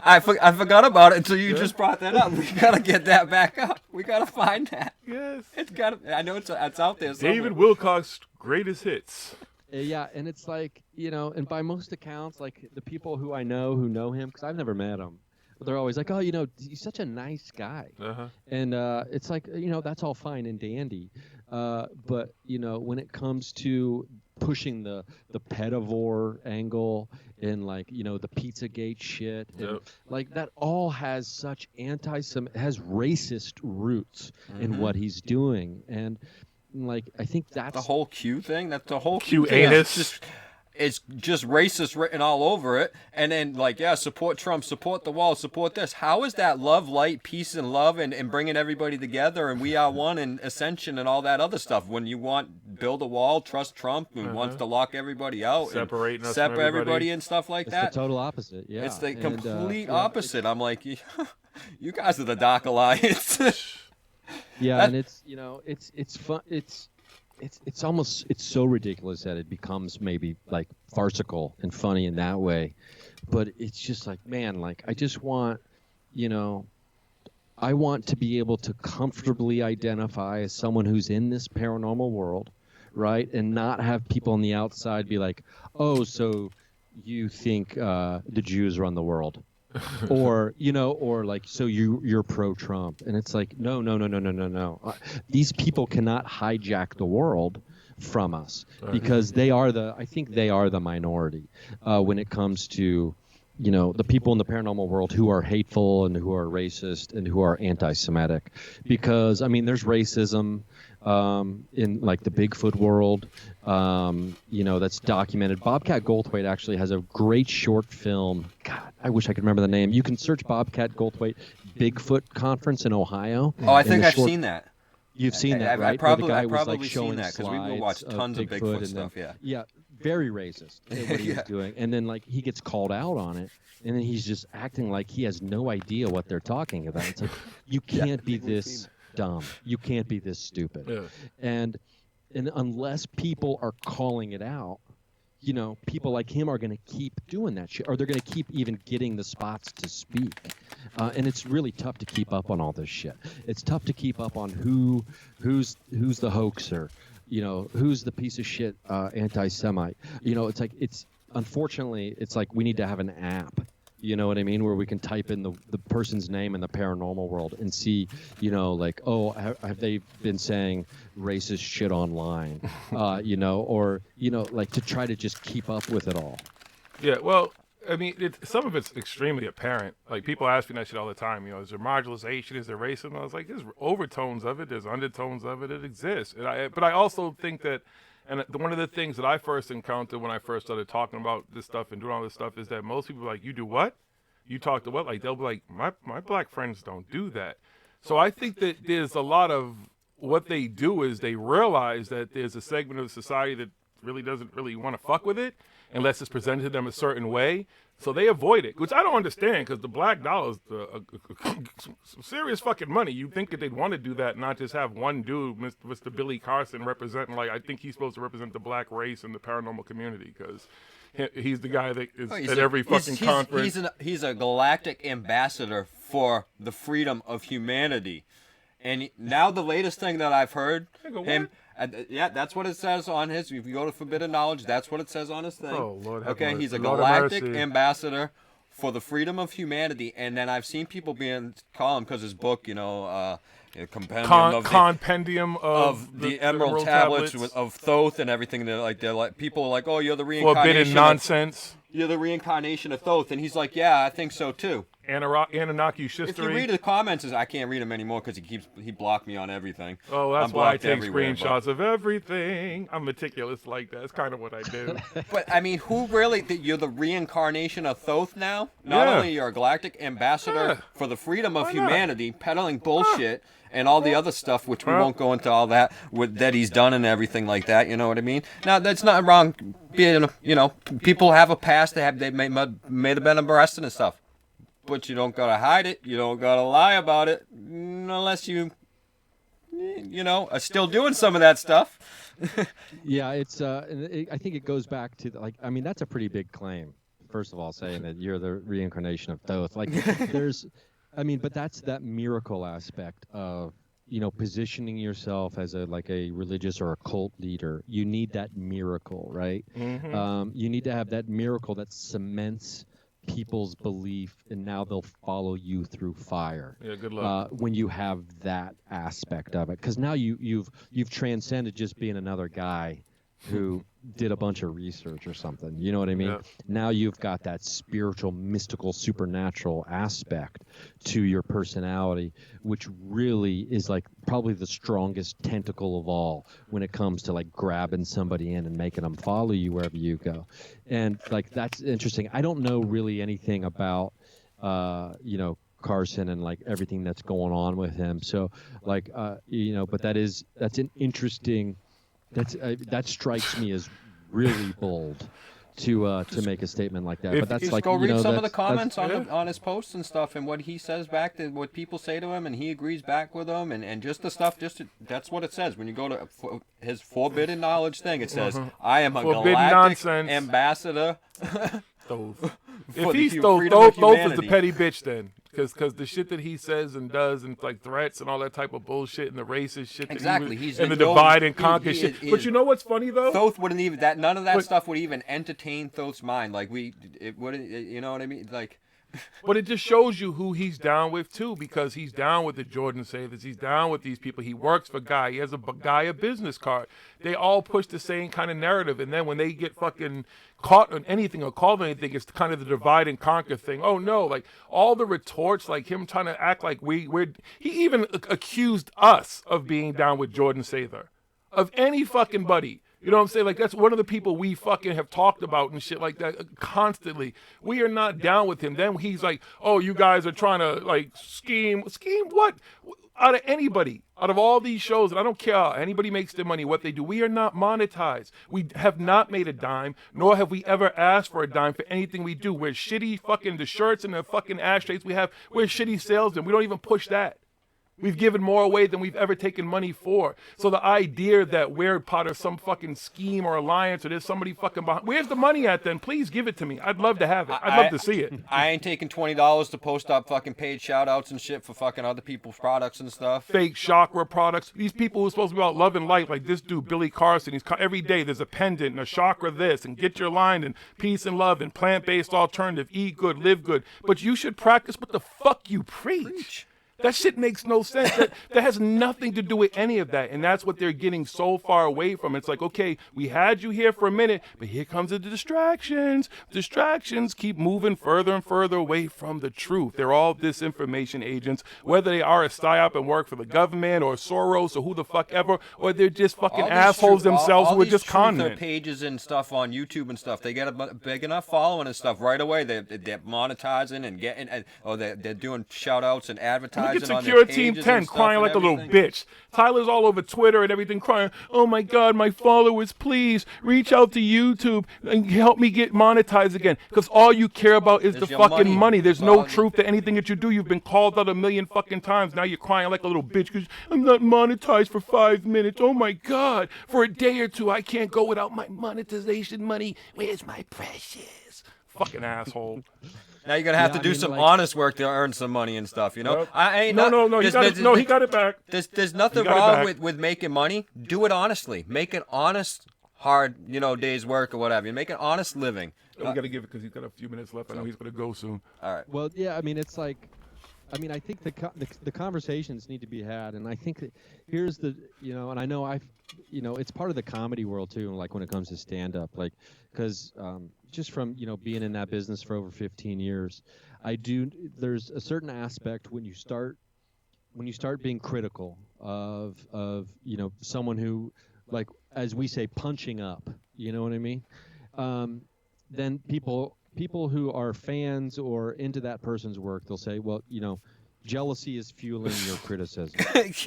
I forgot about it until you just brought that up. We gotta get that back up. We gotta find that. Yes. It's gotta. I know it's out there somewhere. David Wilcox, greatest hits. Yeah, and it's like, and by most accounts, like the people who I know who know him, because I've never met him, but they're always like, oh, he's such a nice guy. Uh-huh. And it's like, that's all fine and dandy. But, when it comes to pushing the pedivore angle and like, the Pizzagate shit, and like that all has such has racist roots in what he's doing. And like, I think that's the whole Q thing. That's the whole Q thing. anus. It's just racist written all over it. And then like, yeah, support Trump, support the wall, support this. How is that love, light, peace, and love, and bringing everybody together, and we are one, and ascension, and all that other stuff? When you want build a wall, trust Trump, and wants to lock everybody out, Separating us separate from everybody. and stuff like it's that. the total opposite. Yeah, It's the And, complete yeah, opposite. I'm like, you guys are the Dark Alliance. Yeah, That- and it's it's fun. it's almost it's so ridiculous that it becomes maybe like farcical and funny in that way, but it's just like, man, like I just want, you know, I want to be able to comfortably identify as someone who's in this paranormal world, right, and not have people on the outside be like, oh, so you think the Jews run the world. Or, you know, or like, so you're pro-Trump, and it's like, no. These people cannot hijack the world from us, because I think they are the minority when it comes to, you know, the people in the paranormal world who are hateful and who are racist and who are anti-Semitic. Because I mean, there's racism in like the Bigfoot world, you know, that's documented. Bobcat Goldthwait actually has a great short film. God, I wish I could remember the name. You can search Bobcat Goldthwait Bigfoot Conference in Ohio. Oh, I think I've seen that. You've seen that, right? I probably, Where the guy I've was probably like showing seen that because we watched tons of Bigfoot and stuff. then, Yeah. Very racist at what he was doing, and then like he gets called out on it, and then he's just acting like he has no idea what they're talking about. It's like, you can't be this dumb. You can't be this stupid. Yeah. And unless people are calling it out, you know, people like him are going to keep doing that shit, or they're going to keep even getting the spots to speak. And it's really tough to keep up on all this shit. It's tough to keep up on who's the hoaxer, you know, who's the piece of shit anti-Semite. You know, it's like, unfortunately, it's like we need to have an app. You know what I mean? Where we can type in the person's name in the paranormal world and see, you know, like, oh, have they been saying racist shit online? You know, or, you know, like to try to just keep up with it all. Yeah, well, I mean, some of it's extremely apparent. Like, people ask me that shit all the time. You know, is there marginalization? Is there racism? I was like, there's overtones of it. There's undertones of it. It exists. But I also think that, and one of the things that I first encountered when I first started talking about this stuff and doing all this stuff is that most people are like, you do what? You talk to what? Like, they'll be like, my black friends don't do that. So I think that there's a lot of what they do is they realize that there's a segment of society that really doesn't really want to fuck with it unless it's presented to them a certain way. So they avoid it, which I don't understand, because the black dollar is some serious fucking money. You'd think that they'd want to do that, not just have one dude, Mr. Billy Carson, representing, like, I think he's supposed to represent the black race and the paranormal community, because he's the guy that is at every fucking conference. He's a galactic ambassador for the freedom of humanity. And now the latest thing that I've heard him... yeah, that's what it says on his. If you go to Forbidden Knowledge, that's what it says on his thing. Oh, Lord have okay, mercy. he's a Lord have galactic mercy. ambassador for the freedom of humanity. And then I've seen people call him because his book, you know, Compendium of the Emerald Tablets of Thoth and everything. They're like people are like, oh, you're the reincarnation. Forbidden nonsense. You're the reincarnation of Thoth, and he's like, yeah, I think so too. Anunnaki If you history. read the comments, I can't read them anymore because he blocked me on everything. Oh, that's I'm why I blocked take everywhere, screenshots of everything. I'm meticulous like that. That's kind of what I do. But I mean, who really? You're the reincarnation of Thoth now. Not Yeah. only you're a galactic ambassador Yeah. for the freedom of Why not? humanity, peddling bullshit and all the other stuff, which we won't go into all that that he's done and everything like that. You know what I mean? Now that's not wrong. Being, you know, people have a past. They may have been arrested and stuff. But you don't gotta hide it. You don't gotta lie about it, unless you know, are still doing some of that stuff. Yeah, it's I think it goes back to like, I mean, that's a pretty big claim. First of all, saying that you're the reincarnation of Thoth, like there's, I mean, but that's that miracle aspect of, you know, positioning yourself as a religious or a cult leader. You need that miracle, right? Mm-hmm. You need to have that miracle that cements people's belief, and now they'll follow you through fire. Yeah, good luck. When you have that aspect of it, because now you've transcended just being another guy who did a bunch of research or something. You know what I mean? Yeah. Now you've got that spiritual, mystical, supernatural aspect to your personality, which really is like probably the strongest tentacle of all when it comes to like grabbing somebody in and making them follow you wherever you go. And like, that's interesting. I don't know really anything about, you know, Carson and like everything that's going on with him. So like, you know, but that's an interesting, that strikes me as really bold to make a statement like that. If- But that's Just like go read some of the that's- comments that's- on his posts and stuff, and what he says back to what people say to him, and he agrees back with them, and just the stuff. That's what it says when you go to his forbidden knowledge thing. It says, "I am a Forbidden galactic nonsense. ambassador." Thoth. For If the he's hu- Thoth, freedom of Thoth is the humanity. petty bitch then. Because the shit that he says and does and like threats and all that type of bullshit and the racist shit that Exactly, he was, he's and the no- divide and he- conquer he shit. is- But you know what's funny though? Thoth wouldn't even none of that But- stuff would even entertain Thoth's mind. Like it wouldn't. You know what I mean? Like. But it just shows you who he's down with too, because he's down with the Jordan Savers. He's down with these people. He works for Guy. He has a Gaia business card. They all push the same kind of narrative, and then when they get fucking caught on anything or called on anything, it's kind of the divide and conquer thing. Oh no, like all the retorts, like him trying to act like we're. He even accused us of being down with Jordan Sather, of any fucking buddy. You know what I'm saying? Like, that's one of the people we fucking have talked about and shit like that constantly. We are not down with him. Then he's like, oh, you guys are trying to, like, scheme. Scheme what? Out of anybody, out of all these shows, and I don't care how anybody makes their money, what they do, we are not monetized. We have not made a dime, nor have we ever asked for a dime for anything we do. We're shitty fucking, the shirts and the fucking ashtrays we have, we're shitty salesmen. We don't even push that. We've given more away than we've ever taken money for. So the idea that we're part of some fucking scheme or alliance or there's somebody fucking behind, where's the money at then? Please give it to me. I'd love to have it. I'd love to see it. I ain't taking $20 to post up fucking paid shout outs and shit for fucking other people's products and stuff. Fake chakra products. These people who are supposed to be about love and light, like this dude, Billy Carson, every day there's a pendant and a chakra this, and get your line, and peace and love, and plant-based alternative, eat good, live good. But you should practice what the fuck you preach. That shit makes no sense. That has nothing to do with any of that. And that's what they're getting so far away from. It's like, okay, we had you here for a minute, but here comes the distractions. Distractions keep moving further and further away from the truth. They're all disinformation agents, whether they are a psyop and work for the government or Soros or who the fuck ever, or they're just fucking All these assholes truth- themselves all who are these just con truther men. pages and stuff on YouTube and stuff. They get a big enough following and stuff right away. They're monetizing and getting, or they're doing shout outs and advertising. Look at on their Secure Team pages 10 and stuff crying and like a little everything. bitch. Tyler's all over Twitter and everything crying, oh my God, my followers, please reach out to YouTube and help me get monetized again. Because all you care about is It's the your fucking money. money. There's It's no all- truth to anything that you do. You've been called out a million fucking times. Now you're crying like a little bitch because I'm not monetized for 5 minutes. Oh my God. For a day or two, I can't go without my monetization money. Where's my precious? Fucking asshole. Now you're gonna have Yeah, to I do mean, some like- honest work to earn some money and stuff. You know, Yep. I ain't No, not, no, no. He there's- got it. No, he got it back. There's nothing He got it wrong back. with making money. Do it honestly. Make an honest, hard, day's work or whatever. You make an honest living. We got to give it because he's got a few minutes left. I know he's going to go soon. All right. Well, yeah, I mean, it's like, I mean, I think the conversations need to be had, and I think that here's the, and I know it's part of the comedy world too, like when it comes to stand up, like, because just from being in that business for over 15 years, there's a certain aspect when you start being critical of someone who, like, as we say, punching up, you know what I mean? Then people who are fans or into that person's work, they'll say, well, jealousy is fueling your criticism,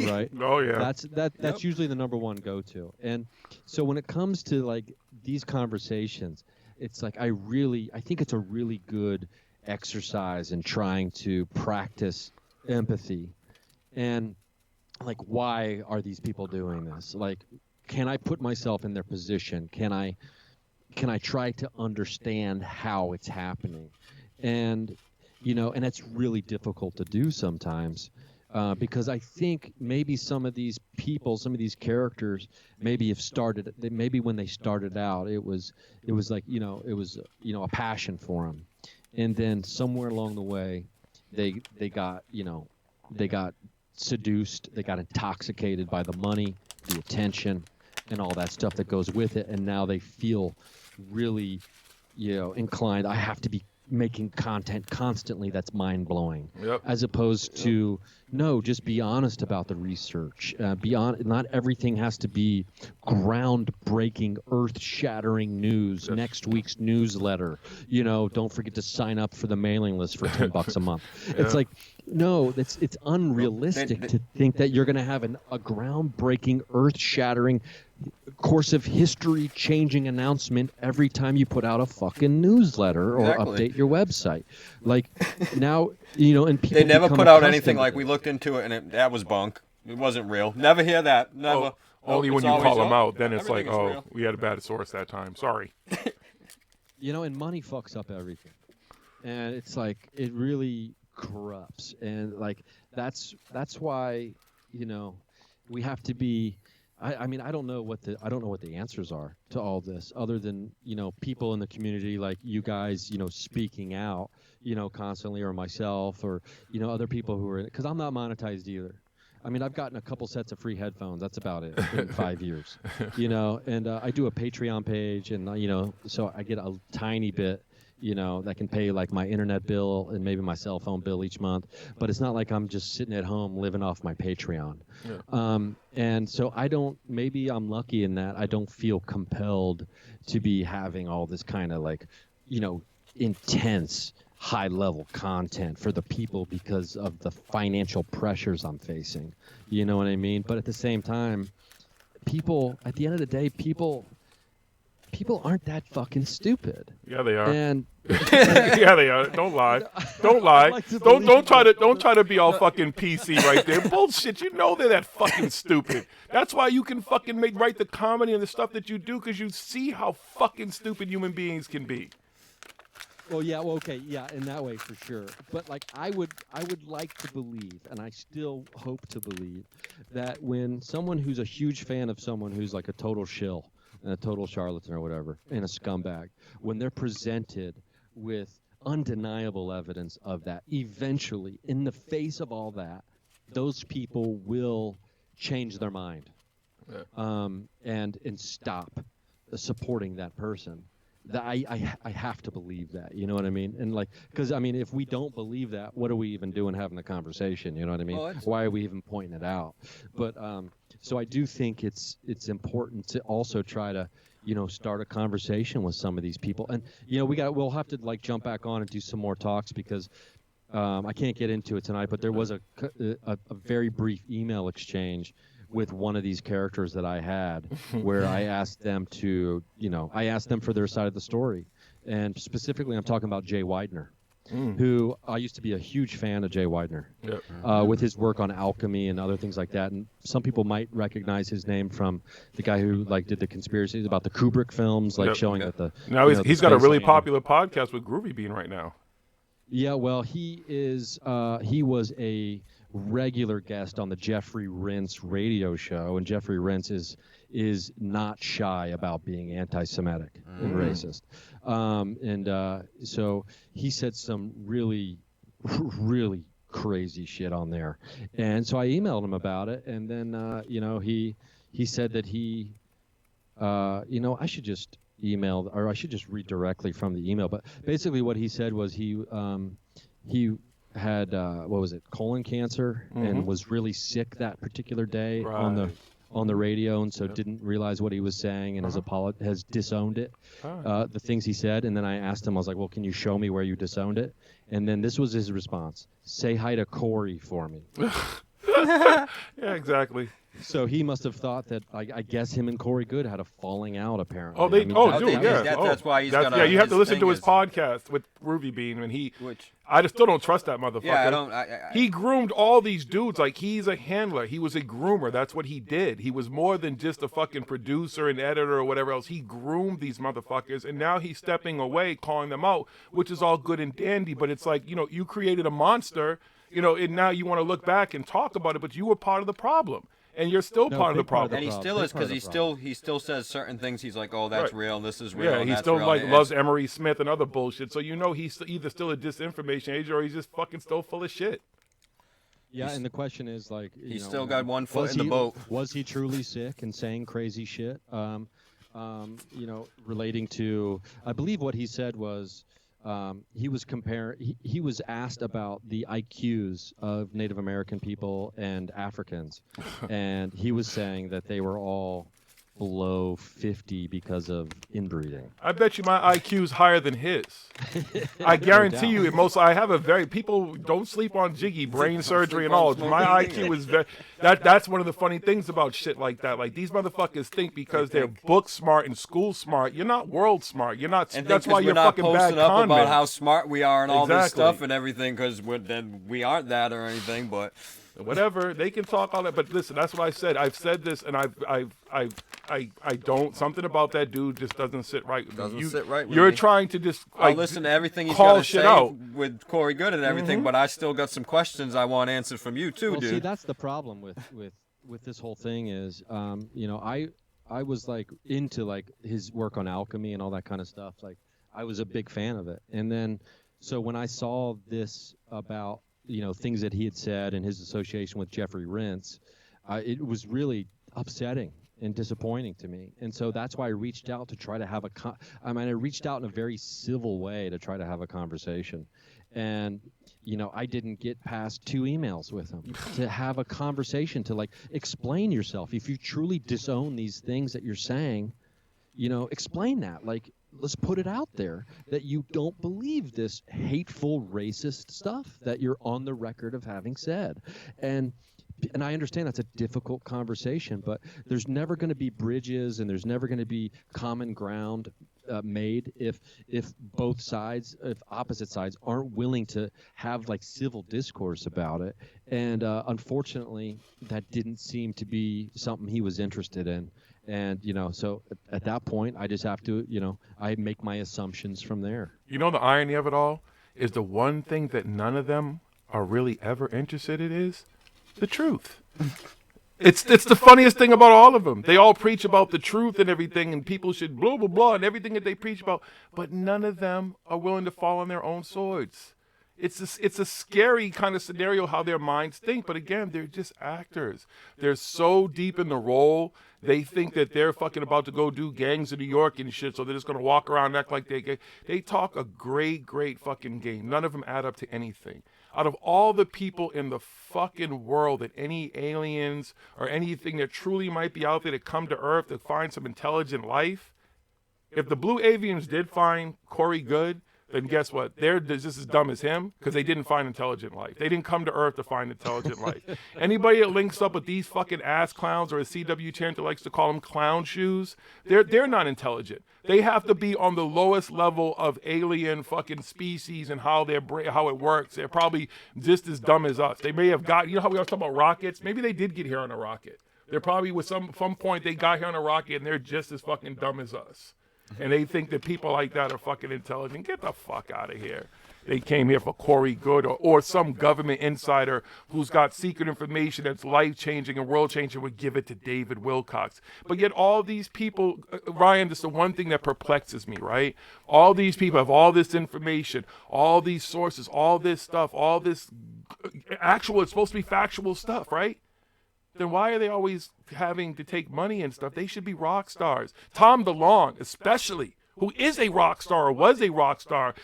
right? Oh, yeah. That's usually the number one go-to. And so when it comes to like these conversations, it's like I think it's a really good exercise in trying to practice empathy. And like, why are these people doing this? Like, can I put myself in their position? Can I try to understand how it's happening? And and it's really difficult to do sometimes, because I think maybe some of these people, some of these characters, maybe when they started out, it was like a passion for them, and then somewhere along the way, they got seduced, they got intoxicated by the money, the attention, and all that stuff that goes with it, and now they feel really inclined. I have to be making content constantly that's mind-blowing. Yep. As opposed to no, just be honest about the research. Not everything has to be groundbreaking, earth-shattering news. Next week's newsletter. Don't forget to sign up for the mailing list for $10 a month. It's like, no, it's unrealistic to think that you're going to have a groundbreaking, earth-shattering, course of history changing announcement every time you put out a fucking newsletter or Exactly. update your website. Like now, and people They never become put out accustomed anything to like we this. looked into it and that was bunk. It wasn't real. Never hear that. Never. Only Nope, when it's you call always, them "Oh, out, then it's like, everything is oh, real." we had a bad source that time. Sorry. And money fucks up everything, and it's like it really corrupts, and like that's why we have to be. I mean I don't know what the answers are to all this, other than people in the community like you guys speaking out constantly, or myself, or other people who are, because I'm not monetized either. I mean, I've gotten a couple sets of free headphones. That's about it in 5 years, And I do a Patreon page, and so I get a tiny bit, that can pay like my internet bill and maybe my cell phone bill each month. But it's not like I'm just sitting at home living off my Patreon. Yeah. And so I don't. Maybe I'm lucky in that I don't feel compelled to be having all this kind of like, intense high-level content for the people because of the financial pressures I'm facing. You know what I mean? But at the same time, people, at the end of the day, people aren't that fucking stupid. Yeah, they are. And Yeah, they are. Don't lie. Don't lie. like to Don't believe try to be all fucking PC right there. Bullshit. You know they're that fucking stupid. That's why you can fucking write the comedy and the stuff that you do, because you see how fucking stupid human beings can be. Well, yeah, well, okay, yeah, in that way for sure. But like, I would like to believe, and I still hope to believe, that when someone who's a huge fan of someone who's like a total shill and a total charlatan or whatever, and a scumbag, when they're presented with undeniable evidence of that, eventually, in the face of all that, those people will change their mind, and stop supporting that person. That I have to believe that, you know what I mean? And like, because I mean, if we don't believe that, what are we even doing having the conversation? You know what I mean? Well, Why are we even pointing it out? But so I do think it's important to also try to start a conversation with some of these people, and we'll have to like jump back on and do some more talks, because I can't get into it tonight, but there was a very brief email exchange with one of these characters that I had, where I asked them to, I asked them for their side of the story. And specifically, I'm talking about Jay Widener, who I used to be a huge fan of Jay Widener, with his work on alchemy and other things like that. And some people might recognize his name from the guy who like did the conspiracies about the Kubrick films, like showing that the... Now he's got a really space popular podcast with Groovy Bean right now. Yeah, well, he was a regular guest on the Jeffrey Rentz radio show, and Jeffrey Rentz is not shy about being anti-Semitic and racist. So he said some really, really crazy shit on there. And so I emailed him about it, and then, he said that I should just email, or I should just read directly from the email. But basically what he said was he had colon cancer, and was really sick that particular day on the radio, and so didn't realize what he was saying, and has disowned it, the things he said. And then I asked him, I was like, well, can you show me where you disowned it? And then this was his response: say hi to Corey for me. Yeah, exactly. So he must have thought that, I guess him and Corey Goode had a falling out, apparently. Oh, That's why he's gonna. Yeah, you have to his listen to thing his is- podcast with Groovy Bean, and Which I still don't trust that motherfucker. yeah, I don't. He groomed all these dudes like he's a handler. He was a groomer. That's what he did. He was more than just a fucking producer and editor or whatever else. He groomed these motherfuckers, and now he's stepping away, calling them out, which is all good and dandy. But it's like, you created a monster, and now you want to look back and talk about it, but you were part of the problem. And you're still part of the problem. And he still is, because he still says certain things. He's like, oh, that's Right. real. This is real. Yeah, and he that's still real. like And loves Emery Smith and other bullshit. So he's either still a disinformation agent or he's just fucking still full of shit. Yeah, and the question is, like, He's still got one foot in the boat. Was he truly sick and saying crazy shit? Relating to, I believe what he said was, he was asked about the IQs of Native American people and Africans, and he was saying that they were all below 50 because of inbreeding. I bet you my IQ is higher than his. I guarantee you, I have a very people don't sleep on Jiggy brain surgery and all. My IQ is very that's one of the funny things about shit like that. Like these motherfuckers think because they're book smart and school smart, you're not world smart. You're not. And that's why you're not fucking bad posting up con about men. how smart we are and all this Exactly. stuff and everything because then we aren't that or anything. But Whatever, they can talk all that, but listen, that's what I said. I've said this, and I don't. Something about that dude just doesn't sit right. Doesn't sit right with You're me. trying to just I listen to everything he's call got to shit say out. with Corey Good and everything, but I still got some questions I want answered from you too, Well, dude. see, that's the problem with this whole thing is, you know, I was like into like his work on alchemy and all that kind of stuff. Like I was a big fan of it, and then so when I saw this about, you know, things that he had said and his association with Jeffrey Rintz, it was really upsetting and disappointing to me. And so that's why I reached out to try to have I reached out in a very civil way to try to have a conversation. And, you know, I didn't get past 2 emails with him to have a conversation, to like explain yourself. If you truly disown these things that you're saying, you know, explain that. Like, let's put it out there that you don't believe this hateful, racist stuff that you're on the record of having said. And I understand that's a difficult conversation, but there's never going to be bridges and there's never going to be common ground made if both sides, if opposite sides aren't willing to have like civil discourse about it. And unfortunately, that didn't seem to be something he was interested in. And, you know, so at that point, I just have to, you know, I make my assumptions from there. You know, the irony of it all is the one thing that none of them are really ever interested in is the truth. It's the funniest thing about all of them. They all preach about the truth and everything, and people should blah, blah, blah, and everything that they preach about. But none of them are willing to fall on their own swords. It's a scary kind of scenario how their minds think. But again, they're just actors. They're so deep in the role. They think that they're fucking about to go do gangs in New York and shit, so they're just going to walk around and act like they're gay. They talk a great fucking game. None of them add up to anything. Out of all the people in the fucking world, that any aliens or anything that truly might be out there to come to Earth to find some intelligent life, if the Blue Avians did find Corey Good, then guess what? They're just as dumb as him because they didn't find intelligent life. They didn't come to Earth to find intelligent life. Anybody that links up with these fucking ass clowns, or as CW Chanter likes to call them, clown shoes, they're not intelligent. They have to be on the lowest level of alien fucking species and how it works. They're probably just as dumb as us. They may have got, you know how we always talk about rockets? Maybe they did get here on a rocket. They're probably with some point they got here on a rocket and they're just as fucking dumb as us. And they think that people like that are fucking intelligent. Get the fuck out of here. They came here for Corey Good or some government insider who's got secret information that's life-changing and world-changing would give it to David Wilcox. But yet all these people, Ryan, this is the one thing that perplexes me, right? All these people have all this information, all these sources, all this stuff, all this actual, it's supposed to be factual stuff, right? Then why are they always having to take money and stuff? They should be rock stars. Tom DeLonge, especially, who is a rock star or was a rock star.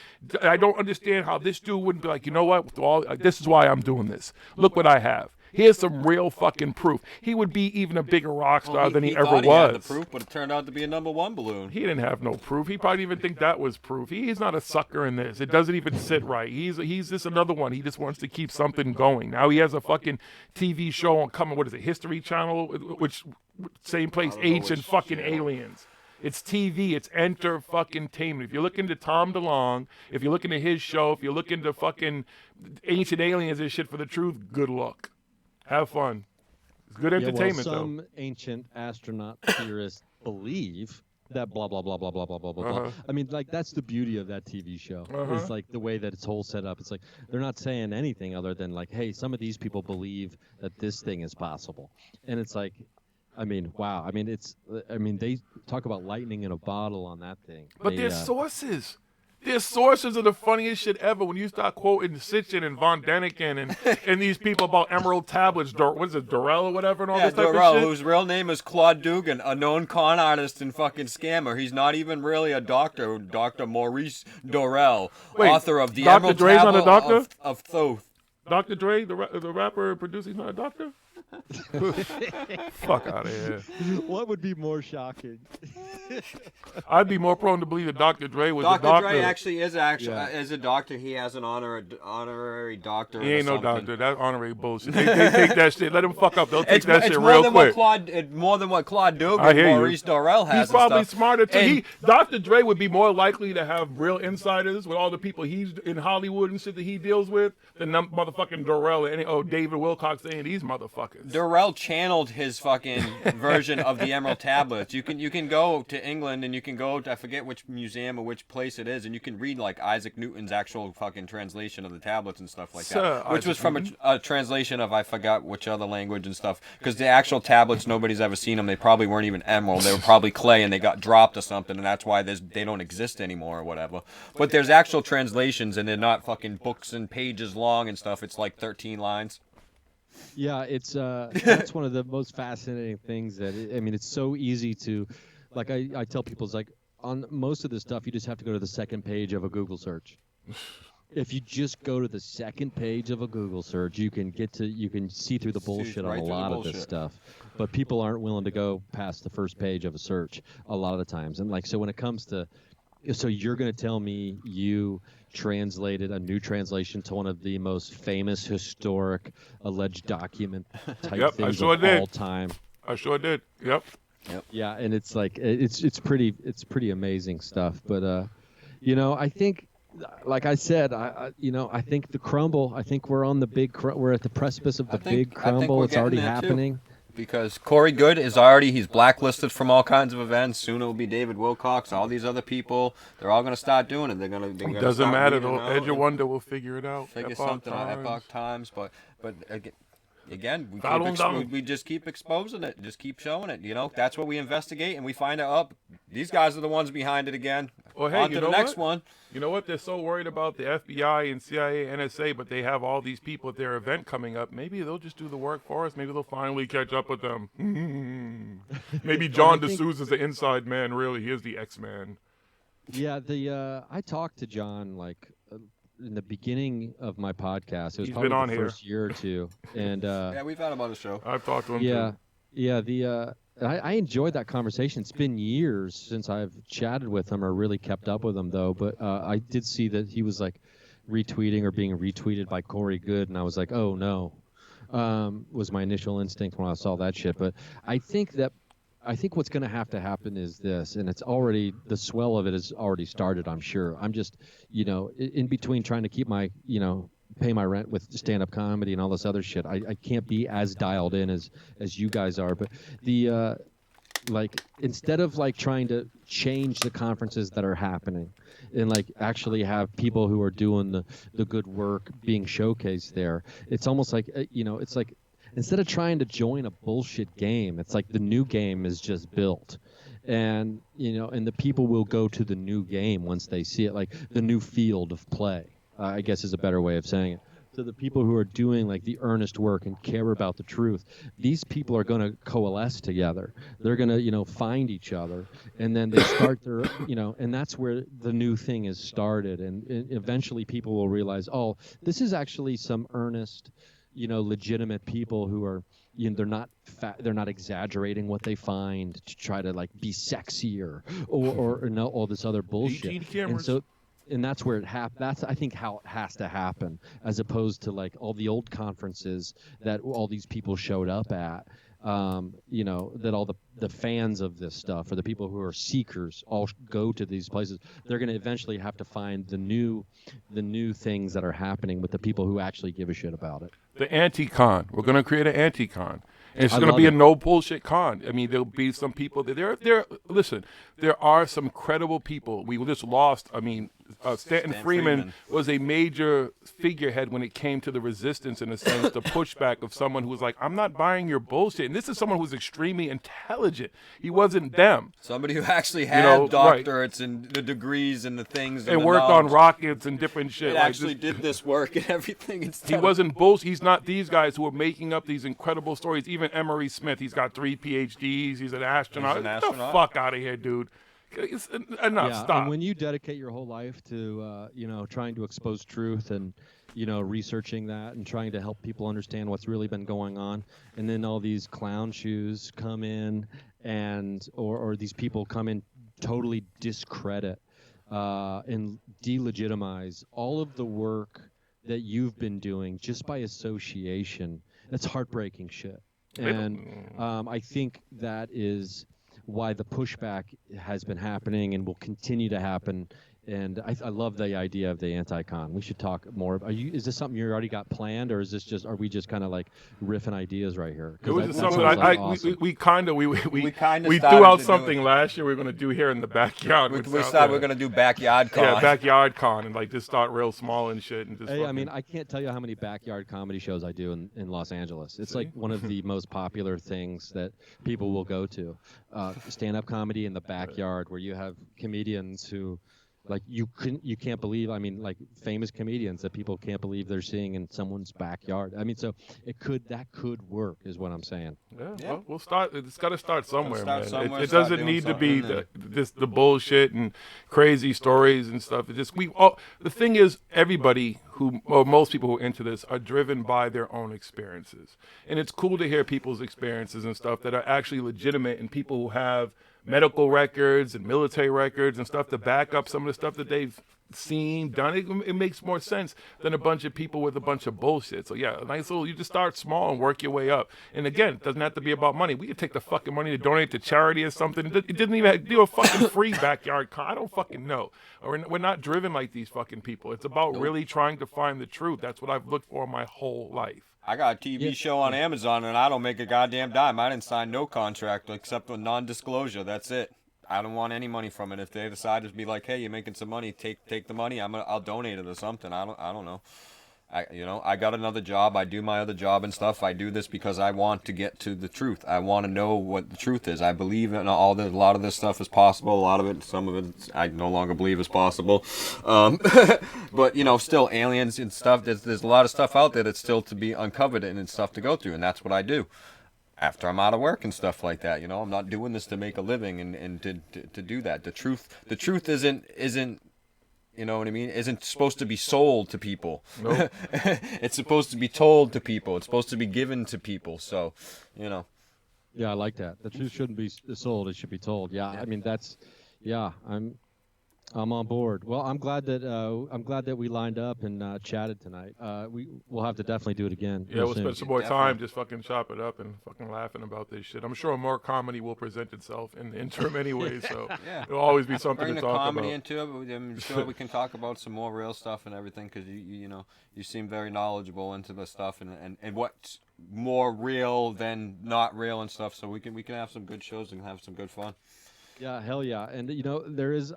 I don't understand how this dude wouldn't be like, you know what? This is why I'm doing this. Look what I have. Here's some real fucking proof. He would be even a bigger rock star than he ever thought was. He had the proof, but it turned out to be a #1 balloon. He didn't have no proof. He probably didn't even think that was proof. He's not a sucker in this. It doesn't even sit right. He's just another one. He just wants to keep something going. Now he has a fucking TV show on coming. What is it? History Channel, which same place, Ancient fucking Aliens. It's TV. It's enter-fucking-tainment. If you're looking to Tom DeLonge, if you're looking to his show, if you're looking to fucking Ancient Aliens and shit for the truth, good luck. Have fun. It's good entertainment, well, some ancient astronaut theorists believe that blah, blah, blah, blah, blah, blah, blah, blah. I mean, like, that's the beauty of that TV show. It's like the way that it's whole set up. It's like they're not saying anything other than like, hey, some of these people believe that this thing is possible. And it's like, I mean, wow. I mean, they talk about lightning in a bottle on that thing. But there's sources. Their sources are the funniest shit ever. When you start quoting Sitchin and Von Daniken and these people about emerald tablets, what is it, Dorell or whatever, and all this type of shit? Whose real name is Claude Dugan, a known con artist and fucking scammer. He's not even really a doctor. Dr. Maurice Dorell, author of the Dr. Emerald Dre's not a Tablet doctor? of Thoth. Dr. Dre, the rapper and producer, he's not a doctor? Fuck out of here. What would be more shocking? I'd be more prone to believe that Dr. Dre was a Dr. doctor. Dre actually is Yeah. is a doctor. He has an honorary doctor. He ain't no doctor. That's honorary bullshit. They take that shit. Let him fuck up. They'll take It's, that it's shit more real than quick. more than what Claude Dugan I and hear you. Maurice Dorrell has. He's probably and stuff. smarter too. And- Dr. Dre would be more likely to have real insiders with all the people he's in Hollywood and shit that he deals with than motherfucking Dorrell and David Wilcox and these motherfuckers. Durrell channeled his fucking version of the Emerald Tablets. You can go to England and you can go to, I forget which museum or which place it is, and you can read like Isaac Newton's actual fucking translation of the tablets and stuff like Sir that, which Isaac was from Newton? a translation of I forgot which other language and stuff. Because the actual tablets, nobody's ever seen them. They probably weren't even emerald. They were probably clay and they got dropped or something, and that's why they don't exist anymore or whatever. But there's actual translations, and they're not fucking books and pages long and stuff. It's like 13 lines. Yeah, it's that's one of the most fascinating things it's so easy to, like I tell people, it's like on most of this stuff you just have to go to the second page of a Google search. If you just go to the second page of a Google search, you can see through the bullshit right on a through the lot of bullshit. this stuff. But people aren't willing to go past the first page of a search a lot of the times. And like, so when it comes to, so you're going to tell me you translated a new translation to one of the most famous historic alleged document type Yep, I things sure of did. all time. I sure did. Yep. Yeah, and it's like it's pretty amazing stuff. But I think, like I said, I think the crumble. I think we're on the we're at the precipice of the big I think crumble. we're It's already getting there, too. happening. Because Corey Good he's blacklisted from all kinds of events. Soon it will be David Wilcox, all these other people. They're all going to start doing it. They're going to. Doesn't start matter weeding though. out Edge of and Wonder will figure it out. Figure Epoch something out. Times. Epoch Times, but again, Follow them. we just keep exposing it, just keep showing it. That's what we investigate, and we find out. These guys are the ones behind it again. Well, hey, on you to the know next what? one. You know what? They're so worried about the FBI and CIA, NSA, but they have all these people at their event coming up. Maybe they'll just do the work for us. Maybe they'll finally catch up with them. Maybe John D'Souza's the inside man. Really, he is the X-Man. Yeah, I talked to John in the beginning of my podcast. It was He's probably been on the here. first year or two, and Yeah, we've had him on the show. I've talked to him yeah, too. yeah. I enjoyed that conversation. It's been years since I've chatted with him or really kept up with him, though. But I did see that he was like retweeting or being retweeted by Corey Good, and I was like, oh no, was my initial instinct when I saw that shit. But I think what's going to happen is this, and it's already, the swell of it has already started, I'm sure. I'm just, in between trying to keep my, pay my rent with stand-up comedy and all this other shit. I can't be as dialed in as you guys are. But the, instead of trying to change the conferences that are happening and actually have people who are doing the good work being showcased there, it's almost like, it's like, instead of trying to join a bullshit game, it's like the new game is just built. And, and the people will go to the new game once they see it, like the new field of play, I guess is a better way of saying it. So the people who are doing the earnest work and care about the truth, these people are going to coalesce together. They're going to, find each other, and then they start their, and that's where the new thing is started. And eventually people will realize, oh, this is actually some earnest, legitimate people who are, they're not exaggerating what they find to try to be sexier or all this other bullshit. 18 cameras. And that's where that's I think how it has to happen, as opposed to all the old conferences that all these people showed up at. That all the fans of this stuff, or the people who are seekers, all go to these places. They're going to eventually have to find the new things that are happening with the people who actually give a shit about it. The anti-con. We're going to create an anti-con. And it's I going to love be a it. no bullshit con. I mean, there'll be some people that listen, there are some credible people. We just lost, Stanton Freeman was a major figurehead when it came to the resistance, in a sense, the pushback of someone who was like, I'm not buying your bullshit. And this is someone who's extremely intelligent. He wasn't them. Somebody who actually had right. doctorates and the degrees and the things. And the worked on knowledge. rockets and different shit. It actually did this work and everything. He wasn't bullshit. He's not these guys who are making up these incredible stories. Even Emery Smith, he's got 3 PhDs. He's an astronaut. He's an Get the astronaut. fuck out of here, dude. Enough. Yeah, Stop. and when you dedicate your whole life to, trying to expose truth and, researching that and trying to help people understand what's really been going on, and then all these clown shoes come in or these people come in totally discredit and delegitimize all of the work that you've been doing just by association. That's heartbreaking shit. And I think that is why the pushback has been happening and will continue to happen. And I love the idea of the anti-con. We should talk more. Is this something you already got planned, or is this are we just kind of like riffing ideas right here? It was just that something sounds like we awesome. kinda we started threw out to do something it. last year. We're gonna do here in the backyard. We which decided we're gonna do backyard con. yeah, backyard con, and like just start real small and shit, and just. Hey, I mean, I can't tell you how many backyard comedy shows I do in Los Angeles. It's like one of the most popular things that people will go to. Stand-up comedy in the backyard, where you have comedians who, like, you can't believe. I mean, like famous comedians that people can't believe they're seeing in someone's backyard. I mean, so that could work, is what I'm saying. Yeah, well, we'll start. It's got to start somewhere, start man. somewhere, It start doesn't doing need to be something, the bullshit and crazy stories and stuff. It just the thing is, everybody most people who are into this are driven by their own experiences, and it's cool to hear people's experiences and stuff that are actually legitimate, and people who have medical records and military records and stuff to back up some of the stuff that they've seen, done. It makes more sense than a bunch of people with a bunch of bullshit. So yeah, a nice little, you just start small and work your way up. And again, it doesn't have to be about money. We could take the fucking money to donate to charity or something. It didn't even have to do a fucking free backyard con. I don't fucking know. We're not driven like these fucking people. It's about really trying to find the truth. That's what I've looked for my whole life. I got a TV show on Amazon, and I don't make a goddamn dime. I didn't sign no contract except a non-disclosure. That's it. I don't want any money from it. If they decide to be like, "Hey, you're making some money, take the money," I'll donate it or something. I don't know. I got another job. I do my other job and stuff. I do this because I want to get to the truth. I want to know what the truth is. I believe in a lot of this stuff is possible. A lot of it, some of it, I no longer believe is possible. But still aliens and stuff. There's a lot of stuff out there that's still to be uncovered and stuff to go through, and that's what I do after I'm out of work and stuff like that. I'm not doing this to make a living and to do that. The truth isn't. You know what I mean? Isn't supposed to be sold to people. Nope. It's supposed to be told to people. It's supposed to be given to people. So, Yeah, I like that. The truth shouldn't be sold; it should be told. Yeah, I mean I'm on board. Well, I'm glad that we lined up and chatted tonight. We'll have to definitely do it again. Yeah, we'll soon. spend some more time just fucking chop it up and fucking laughing about this shit. I'm sure more comedy will present itself in the interim anyway, so Yeah. it'll always be something bring to the talk comedy about. into it. I'm sure we can talk about some more real stuff and everything because you seem very knowledgeable into the stuff and what's more real than not real and stuff. So we can have some good shows and have some good fun. Yeah, hell yeah. And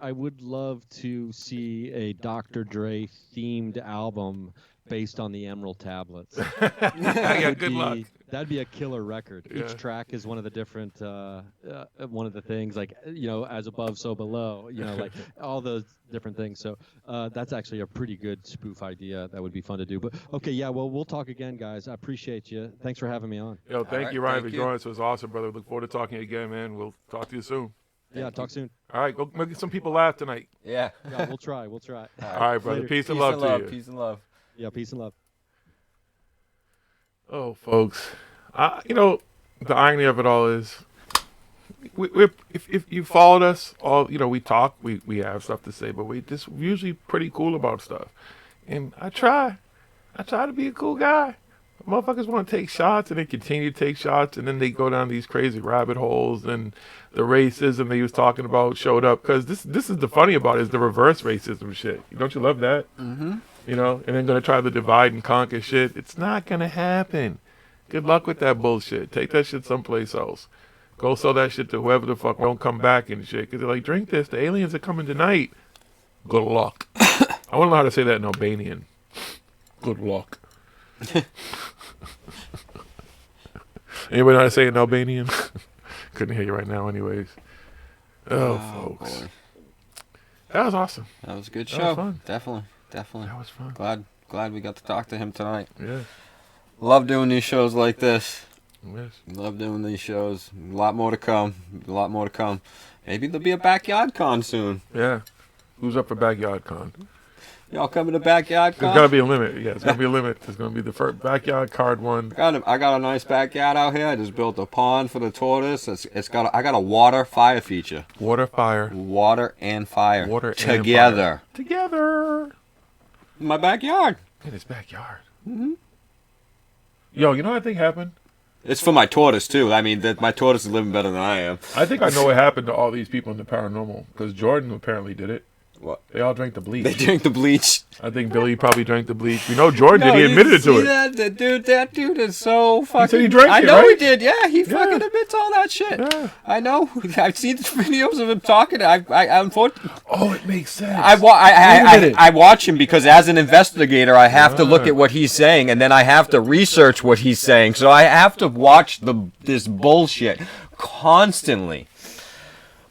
I would love to see a Dr. Dre themed album based on the Emerald Tablets. Yeah, good luck. That'd be a killer record. Yeah. Each track is one of the different, one of the things, like, as above, so below, like all those different things. So that's actually a pretty good spoof idea. That would be fun to do. But okay, yeah, well, we'll talk again, guys. I appreciate you. Thanks for having me on. Yo, thank right, you, Ryan, thank for you. joining us. It was awesome, brother. Look forward to talking again, man. We'll talk to you soon. Yeah, talk soon. All right, go make some people laugh tonight. Yeah. Yeah, we'll try. All right, brother. Later. Peace and love to you. Peace and love. Yeah, peace and love. Oh, folks, the irony of it all is, if you followed us, we talk, we have stuff to say, but we just usually pretty cool about stuff, and I try to be a cool guy. Motherfuckers want to take shots and they continue to take shots, and then they go down these crazy rabbit holes, and the racism they was talking about showed up, because this is the funny about it, is the reverse racism shit. Don't you love that? Mm-hmm. And then going to try to divide and conquer shit. It's not going to happen. Good luck with that bullshit. Take that shit someplace else. Go sell that shit to whoever the fuck don't come back and shit, because they're like, drink this, the aliens are coming tonight. Good luck. I want to know how to say that in Albanian. Good luck. Anybody know how to say it in Albanian? Couldn't hear you right now anyways. Oh, folks. Boy. That was awesome. That was a good That show. was fun. Definitely. That was fun. Glad we got to talk to him tonight. Yeah. Love doing these shows like this. Yes. Love doing these shows. A lot more to come. Maybe there'll be a backyard con soon. Yeah. Who's up for Backyard Con? Y'all coming to backyard con? There's gotta be a limit. Yeah, it's gonna be a limit. There's gonna be the first Backyard Card one. I got a nice backyard out here. I just built a pond for the tortoise. I got a water fire feature. Water, fire. Water and fire. Water and together. Together. In my backyard. In his backyard. Mm-hmm. Yo, you know what I think happened? It's for my tortoise too. I mean, my tortoise is living better than I am. I think I know what happened to all these people in the paranormal because Jordan apparently did it. What? They all drank the bleach. They drink the bleach. I think Billy probably drank the bleach. We know Jordan did. He admitted to it. That dude is so fucking. He said he drank I it, know right? he did. Yeah, he fucking admits all that shit. Yeah. I know. I've seen the videos of him talking. I unfortunately. Oh, it makes sense. I watch him because as an investigator, I have to look at what he's saying, and then I have to research what he's saying. So I have to watch this bullshit constantly.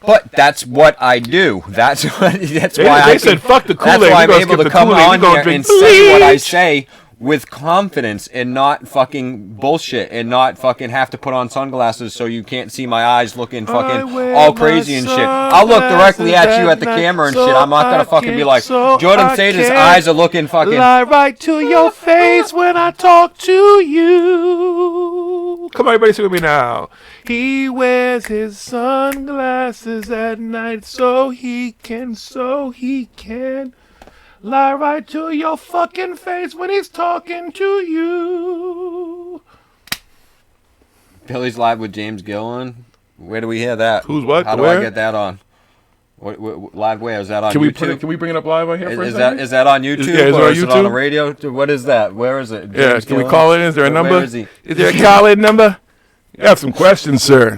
But that's what I do. That's why they said fuck the Kool-Aid. That's why I'm We're gonna able skip to the come Kool-Aid. on We're gonna here drink and say what I bleach. say with confidence and not fucking bullshit and not fucking have to put on sunglasses so you can't see my eyes looking fucking all crazy and shit. I'll look directly at you at the camera and shit. I'm not gonna fucking be like, Jordan Sada's eyes are looking fucking. Lie right to your face when I talk to you. Come on, everybody, sing with me now. He wears his sunglasses at night so he can lie right to your fucking face when he's talking to you. Billy's live with James Gillen. Where do we hear that? Who's what? How do Where? I get that on? What live where? Is that on Can YouTube? we bring it up live on here for a Is second? that on YouTube Yeah, is it or on is it on the YouTube? radio? What is that? Where is it? Yeah, James can we Gillen? call it? Is there a number? Where is he? Is there a call-in number? You have some questions, sir.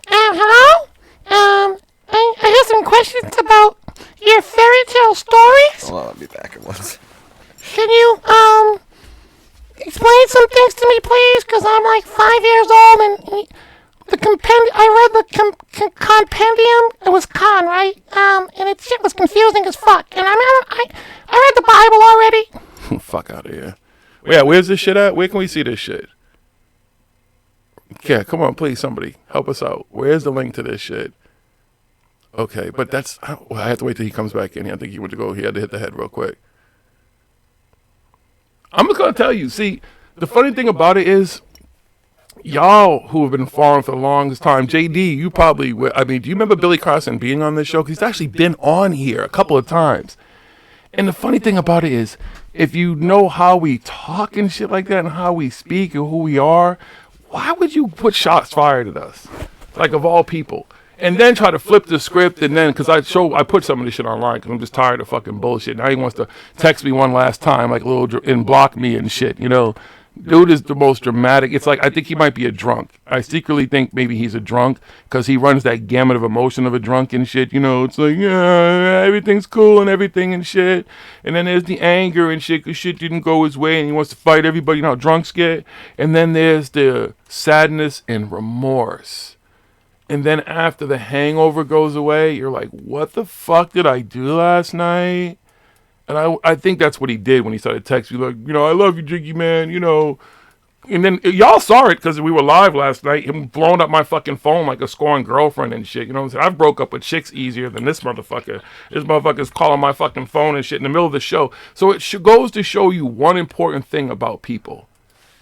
Hello? I have some questions about your fairy tale stories. Hold on, I'll be back at once. Can you, explain some things to me, please? Because I'm like 5 years old and I read the compendium. It was con, right? And it shit was confusing as fuck. And I read the Bible already. Fuck out of here. Yeah, where's this shit at? Where can we see this shit? Yeah, come on, please, somebody. Help us out. Where's the link to this shit? Okay, but I have to wait till he comes back in. I think he went to go. He had to hit the head real quick. I'm just going to tell you. See, the funny thing about it is, y'all who have been following for the longest time, JD, you probably, do you remember Billy Carson being on this show? 'Cause he's actually been on here a couple of times. And the funny thing about it is, if you know how we talk and shit like that and how we speak and who we are, why would you put shots fired at us? Like, of all people. And then try to flip the script, and then, because I put some of this shit online because I'm just tired of fucking bullshit. Now he wants to text me one last time, like and block me and shit, you know. Dude is the most dramatic. It's like, I think he might be a drunk. I secretly think maybe he's a drunk because he runs that gamut of emotion of a drunk and shit, you know. It's like, yeah, everything's cool and everything and shit. And then there's the anger and shit because shit didn't go his way and he wants to fight everybody, you know how drunks get. And then there's the sadness and remorse. And then after the hangover goes away, you're like, what the fuck did I do last night? And I think that's what he did when he started texting me, like, you know, I love you, Jiggy, man, you know. And then y'all saw it because we were live last night, him blowing up my fucking phone like a scorned girlfriend and shit. You know what I'm saying? I've broke up with chicks easier than this motherfucker. This motherfucker's calling my fucking phone and shit in the middle of the show. So it goes to show you one important thing about people.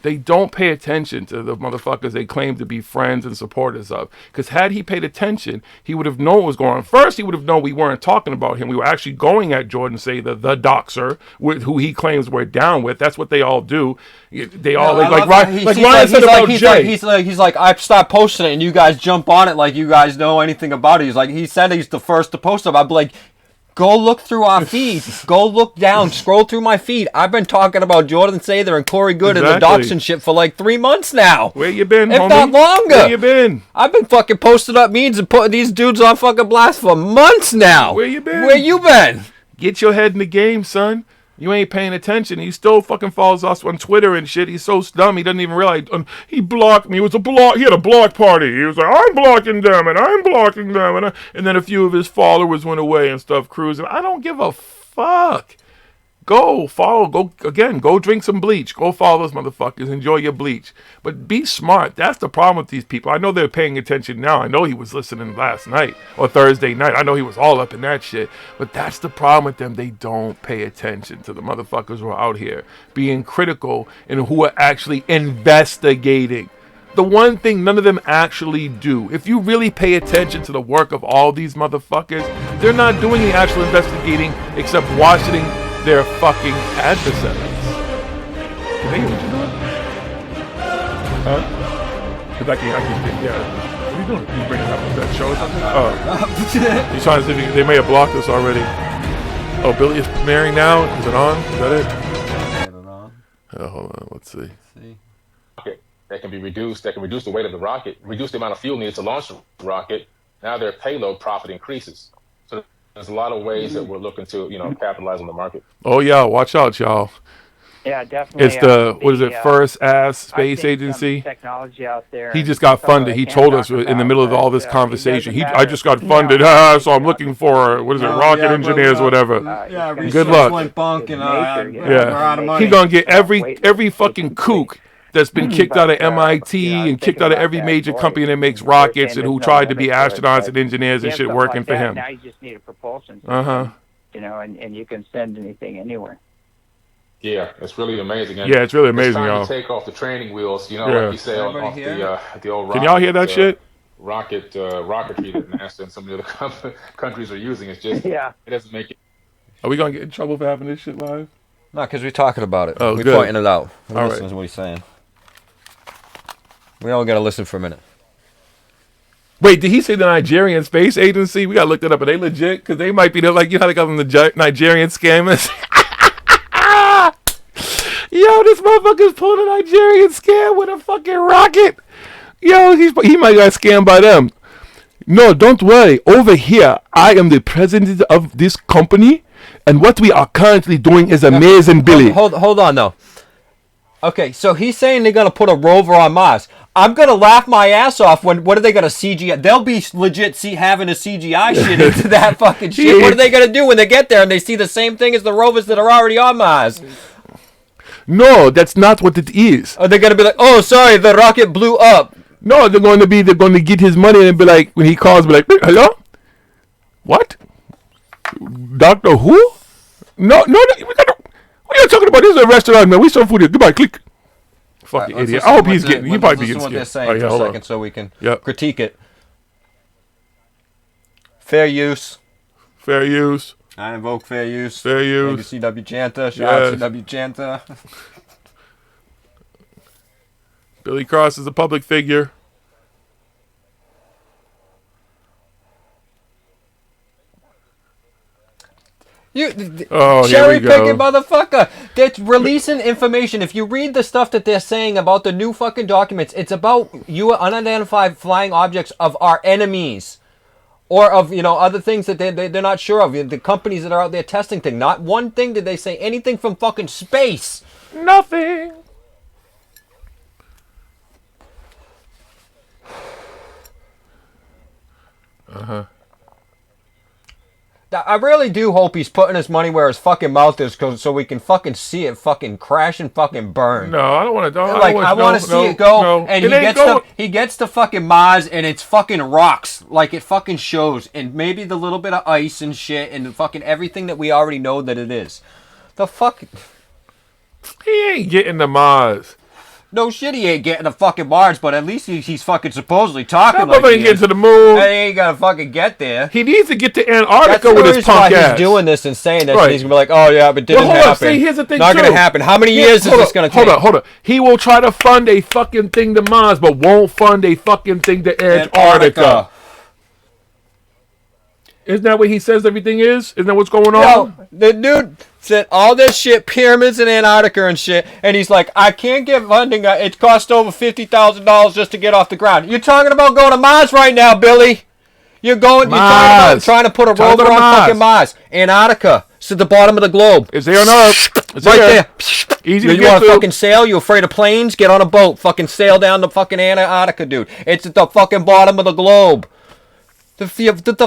They don't pay attention to the motherfuckers they claim to be friends and supporters of. Because had he paid attention, he would have known what was going on. First, he would have known we weren't talking about him. We were actually going at Jordan, say the doxer, who he claims we're down with. That's what they all do. They all Ryan said about Jay. He's like, I stopped posting it, and you guys jump on it like you guys know anything about it. He said he's the first to post it. I'd be like, go look through our feed. Go look down. Scroll through my feed. I've been talking about Jordan Sather and Corey Good and the docs and shit for like 3 months now. Where you been, if homie? not longer. Where you been? I've been fucking posting up memes and putting these dudes on fucking blast for months now. Where you been? Where you been? Get your head in the game, son. You ain't paying attention. He still fucking follows us on Twitter and shit. He's so dumb he doesn't even realize. He blocked me. It was a block. He had a block party. He was like, I'm blocking them and I'm blocking them. And then a few of his followers went away and stuff cruising. I don't give a fuck. Go follow. Go drink some bleach. Go follow those motherfuckers. Enjoy your bleach. But be smart. That's the problem with these people. I know they're paying attention now. I know he was listening last night or Thursday night. I know he was all up in that shit. But that's the problem with them. They don't pay attention to the motherfuckers who are out here being critical and who are actually investigating. The one thing none of them actually do. If you really pay attention to the work of all these motherfuckers, they're not doing the actual investigating except watching their fucking adversaries. Can they hear what you're doing? Huh? Because I can, yeah. What are you doing? You bringing up that show or something? Oh. He's trying to see if they may have blocked us already. Oh, Billy is premiering now? Is it on? Is that it? Get it on. Oh, hold on, let's see. That can be reduced. That can reduce the weight of the rocket, reduce the amount of fuel needed to launch the rocket. Now their payload profit increases. So there's a lot of ways that we're looking to, capitalize on the market. Oh yeah, watch out, y'all. Yeah, definitely. It's first ass space agency. Technology out there. He just got funded. He told us in the middle of all this conversation. I just got funded, so I'm looking for rocket engineers, whatever. Good luck. Went bunk and, yeah, we're out of money. He gonna get every fucking kook that's been kicked out of MIT and kicked out of every major company that makes rockets and who tried to be astronauts and engineers and shit working for him. Now you just need a propulsion system, and you can send anything anywhere. Yeah, it's really amazing. And yeah, it's really amazing, it's time y'all. to take off the training wheels, like you say, off the old rocket. Can y'all hear that shit? Rocketry that NASA and some of the other countries are using. It's just, it doesn't make it. Are we gonna get in trouble for having this shit live? No, because we're talking about it. Oh, we're good. pointing it out. We're All listening right. to what he's saying. We all gotta listen for a minute. Wait, did he say the Nigerian Space Agency? We gotta look that up. Are they legit? Because they might be how they call them the Nigerian scammers. Yo, this motherfucker's pulling a Nigerian scam with a fucking rocket. Yo, he might got scammed by them. No, don't worry. Over here, I am the president of this company, and what we are currently doing is amazing, Billy. Hold on, though. Okay, so he's saying they're gonna put a rover on Mars. I'm gonna laugh my ass off when what are they gonna CGI? They'll be legit having a CGI shit into that fucking shit. What are they gonna do when they get there and they see the same thing as the rovers that are already on Mars? No, that's not what it is. Are they gonna be like, oh, sorry, the rocket blew up? No, they're going to get his money and be like, when he calls, be like, hello? What? Doctor who? No, what are you talking about? This is a restaurant, man. We serve food here. Goodbye, click. Fucking idiot. I hope he's getting, he probably be getting what they're scared. saying for a second so we can critique it. Fair use. Fair use. I invoke fair use. Fair use. CW Janta. Shout out CW Janta. Billy Cross is a public figure. Cherry picking motherfucker. They're releasing information. If you read the stuff that they're saying about the new fucking documents, it's about unidentified flying objects of our enemies. Or of, other things that they're not sure of. The companies that are out there testing things. Not one thing did they say anything from fucking space. Nothing. Uh-huh. I really do hope he's putting his money where his fucking mouth is, so we can fucking see it fucking crash and fucking burn. No, I don't want to. I want to see it go, and he gets to fucking Mars, and it's fucking rocks, like it fucking shows, and maybe the little bit of ice and shit, and fucking everything that we already know that it is. The fuck. He ain't getting to Mars. No shit, he ain't getting to fucking Mars, but at least he's fucking supposedly talking that like he ain't getting to the moon. He ain't gonna fucking get there. He needs to get to Antarctica with his punk ass. He's doing this and saying this, and he's gonna be like, "Oh yeah, but it didn't happen." See, here's the thing, not gonna happen. How many years is this gonna take? Hold on. He will try to fund a fucking thing to Mars, but won't fund a fucking thing to Antarctica. Isn't that what he says everything is? Isn't that what's going on? No, the dude said all this shit, pyramids in Antarctica and shit, and he's like, I can't get funding. It cost over $50,000 just to get off the ground. You're talking about going to Mars right now, Billy. You're talking about trying to put a rover on fucking Mars. Antarctica. It's at the bottom of the globe. It's there on Earth. It's right there. Easy you want to fucking sail? You afraid of planes? Get on a boat. Fucking sail down to fucking Antarctica, dude. It's at the fucking bottom of the globe. The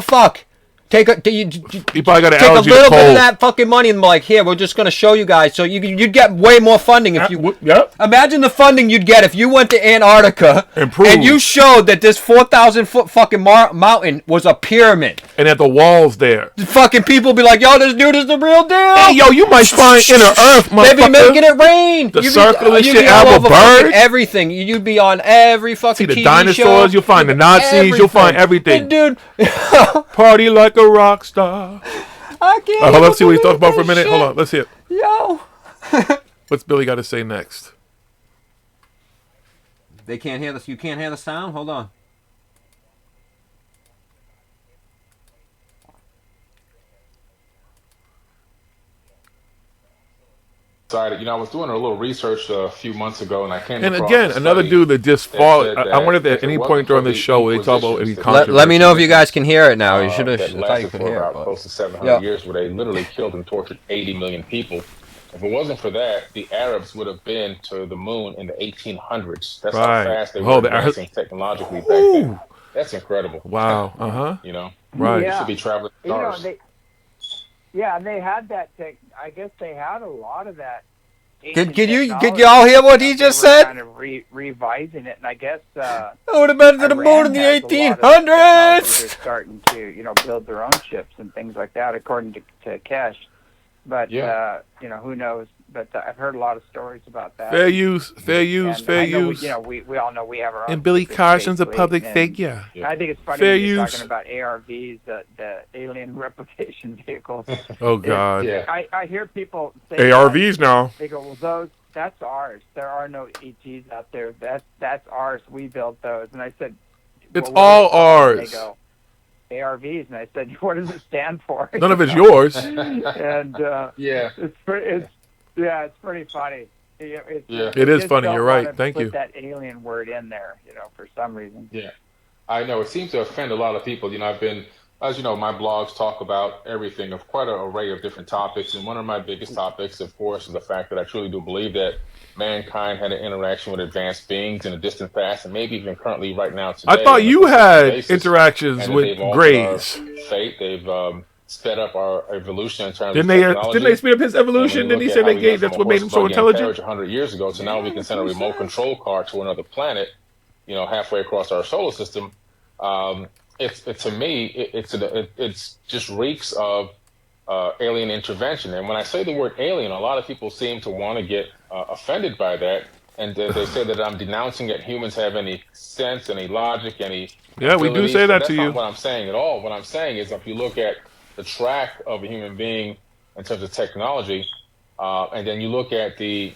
fuck? You probably got an take a allergy to little bit of cold. that fucking money and be like, here, we're just going to show you guys. So you'd get way more funding if you. Yep. Imagine the funding you'd get if you went to Antarctica and you showed that this 4,000-foot fucking mountain was a pyramid. And at the walls there. The fucking people be like, yo, this dude is the real deal. Hey, yo, you might find inner Earth, motherfucker. They be making it rain. The circle and shit, have a bird. Everything. You'd be on every fucking See the TV dinosaurs, show. you'll find the Nazis, you'll find everything. And dude. Party like a rock star. I can't. Hold on, let's see what he's talking about for a minute. Shit. Hold on, let's hear it. Yo. What's Billy got to say next? They can't hear this. You can't hear the sound? Hold on. Sorry, I was doing a little research a few months ago, and I came And across again, a another study dude that just that fall. said I wonder if that at any it point wasn't during for this the show they talk about any Inquisitions controversy. Let me know if you guys can hear it now. You should that have. I thought you lasted could for hear it. about But... close to 700 Yeah. years, where they literally killed and tortured 80 million people. If it wasn't for that, the Arabs would have been to the moon in the 1800s. That's Right. how fast they Oh, were the Arabs- advancing technologically back then. That's incredible. Wow. Right. You should be traveling to stars. They had that tech. I guess they had a lot of that. Could y'all hear what he just said? Kind of revising it, and I guess I would have been to the moon in the Iran has a lot of 1800s. technology. They're starting to, build their own ships and things like that, according to Kesh. But who knows? But I've heard a lot of stories about that. Fair use. And I know we all know we have our own. And Billy Carson's a space public fleet, figure. and I think it's funny Fair when you're use. talking about ARVs, the alien replication vehicles. Oh God. I hear people say ARVs now. They go, well, that's ours. There are no ETs out there. That's ours. We built those. And I said, It's well, all what ours. They go, ARVs, and I said, what does it stand for? None of it's yours. And it's pretty funny. It is funny. You're right. Thank you. Put that alien word in there, for some reason. Yeah, I know. It seems to offend a lot of people. I've been, as you know, my blogs talk about everything of quite an array of different topics. And one of my biggest topics, of course, is the fact that I truly do believe that mankind had an interaction with advanced beings in the distant past, and maybe even currently right now today. I thought you had basis. interactions And with they've altered Grays. our fate. They've sped up our evolution in terms Didn't of they? technology. Didn't they speed up his evolution? Didn't he say they gave? That's what made him so intelligent. 100 years ago, so now we can send a remote control car to another planet, halfway across our solar system. To me, it's just reeks of alien intervention. And when I say the word alien, a lot of people seem to want to get offended by that, and they say that I'm denouncing that humans have any sense, any logic, any. Yeah, we do say that to you. That's not what I'm saying at all. What I'm saying is, if you look at the track of a human being in terms of technology, and then you look at the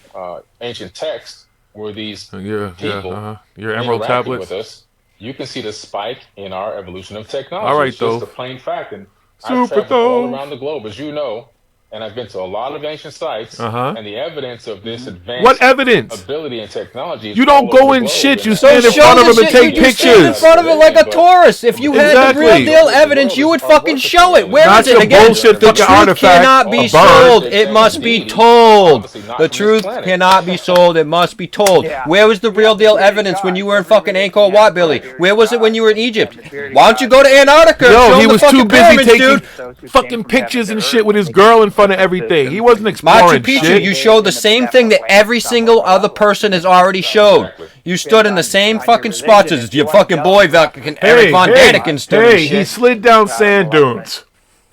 ancient texts where these people your emerald interacted tablets with us, you can see the spike in our evolution of technology. All right, it's though. just a plain fact. And I've traveled all around the globe, as you know, and I've been to a lot of ancient sites, and the evidence of this advanced What evidence? ability and technology. You don't go in shit. You So stand in show front of the them and shit. take You just stand in pictures. front of it like a tourist. If you had the real Exactly. deal evidence, you would fucking show it. Where Not is it? your Again, bullshit the thinking truth artifact, cannot be a bird. sold. It must be told. The truth cannot be sold. It must be told. Where was the real deal evidence when you were in fucking Angkor Wat, Billy? Where was it when you were in Egypt? Why don't you go to Antarctica? Yo, Show he them the was too fucking busy pyramids, taking dude. fucking pictures and shit with his girl in front of everything. He wasn't Machu exploring Picchu, shit. you showed the same thing that every single other person has already showed. You stood in the same fucking spots as your fucking boy, fucking Eric Von Daniken stood and he shit. slid down sand dunes.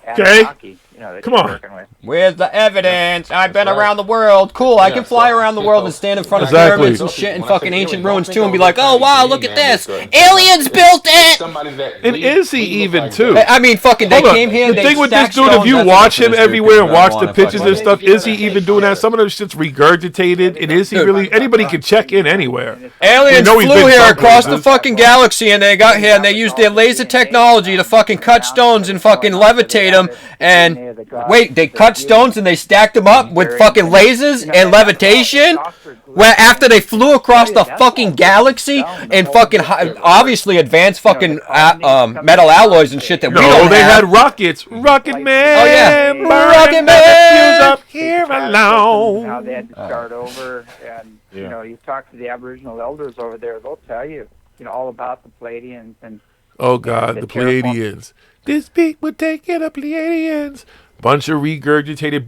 Okay? Come on. Where's the evidence? I've been around the world. Cool, I can fly around the world and stand in front of Exactly. pyramids and shit and fucking ancient ruins too and be like, oh wow, look at this. Aliens built it! And is he even, too? I mean, fucking, they Hold on. came here, The they thing with this stacked dude, if stones, you that's watch enough him for this everywhere dude. and watch I the don't pictures wanna and stuff, is he even doing that? Some of those shit's regurgitated. And is he really? Anybody can check in anywhere. Aliens We know he's flew been here some across the places. fucking galaxy and they got here and they used their laser technology to fucking cut stones and fucking levitate them. And wait, they cut stones and they stacked them up with fucking lasers and levitation? Where after they flew across the fucking galaxy and fucking obviously advanced fucking metal alloys and shit that we No, don't they have. had rockets. Rocket Man. Oh, yeah. burning Rocket up Man. the fuse up here alone. How they had to start over, and you talk to the Aboriginal elders over there, they'll tell you, all about the Pleiadians and. Oh God, the terraform- Pleiadians. This beat would take it up the aliens. Bunch of regurgitated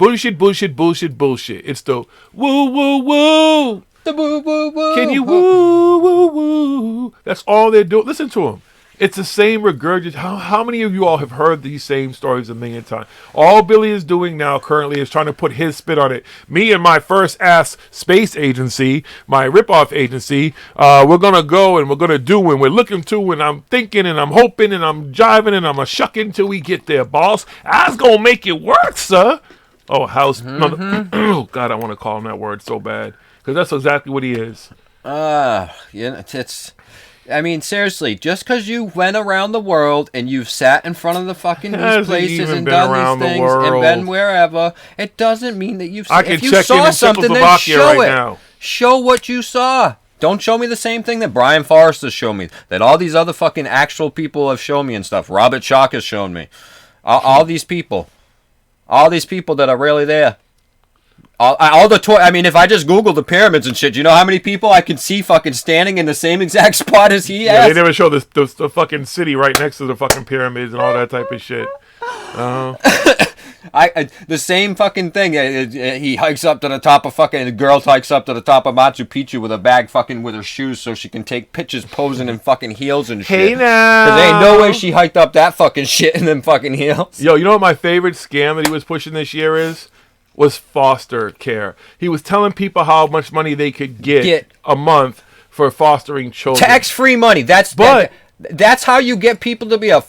bullshit. It's the woo woo woo. The woo woo woo. Can you woo woo woo? That's all they're doing. Listen to them. It's the same regurgit. How many of you all have heard these same stories a million times? All Billy is doing now currently is trying to put his spin on it. Me and my first ass space agency, my ripoff agency, we're going to go and we're going to do and we're looking to and I'm thinking and I'm hoping and I'm jiving and I'm a shucking till we get there, boss. I was going to make it work, sir. Oh, house. No, oh, God, I want to call him that word so bad because that's exactly what he is. It's... I mean, seriously, just because you went around the world and you've sat in front of the fucking these places and done these things and been wherever, it doesn't mean that you've. If you saw something, then show it. Now. Show what you saw. Don't show me the same thing that Brian Forrester showed me, that all these other fucking actual people have shown me and stuff. Robert Schock has shown me. All these people that are really there. All the toy. I mean, if I just Google the pyramids and shit, you know how many people I can see fucking standing in the same exact spot as he has? They never show the fucking city right next to the fucking pyramids and all that type of shit. The same fucking thing. He hikes up to the top of fucking. The girl hikes up to the top of Machu Picchu with a bag fucking with her shoes so she can take pictures posing in fucking heels and shit. Hey now. Cause there ain't no way she hiked up that fucking shit in them fucking heels. Yo, you know what my favorite scam that he was pushing this year is? Was foster care. He was telling people how much money they could get a month for fostering children. Tax-free money. That's how you get people to be a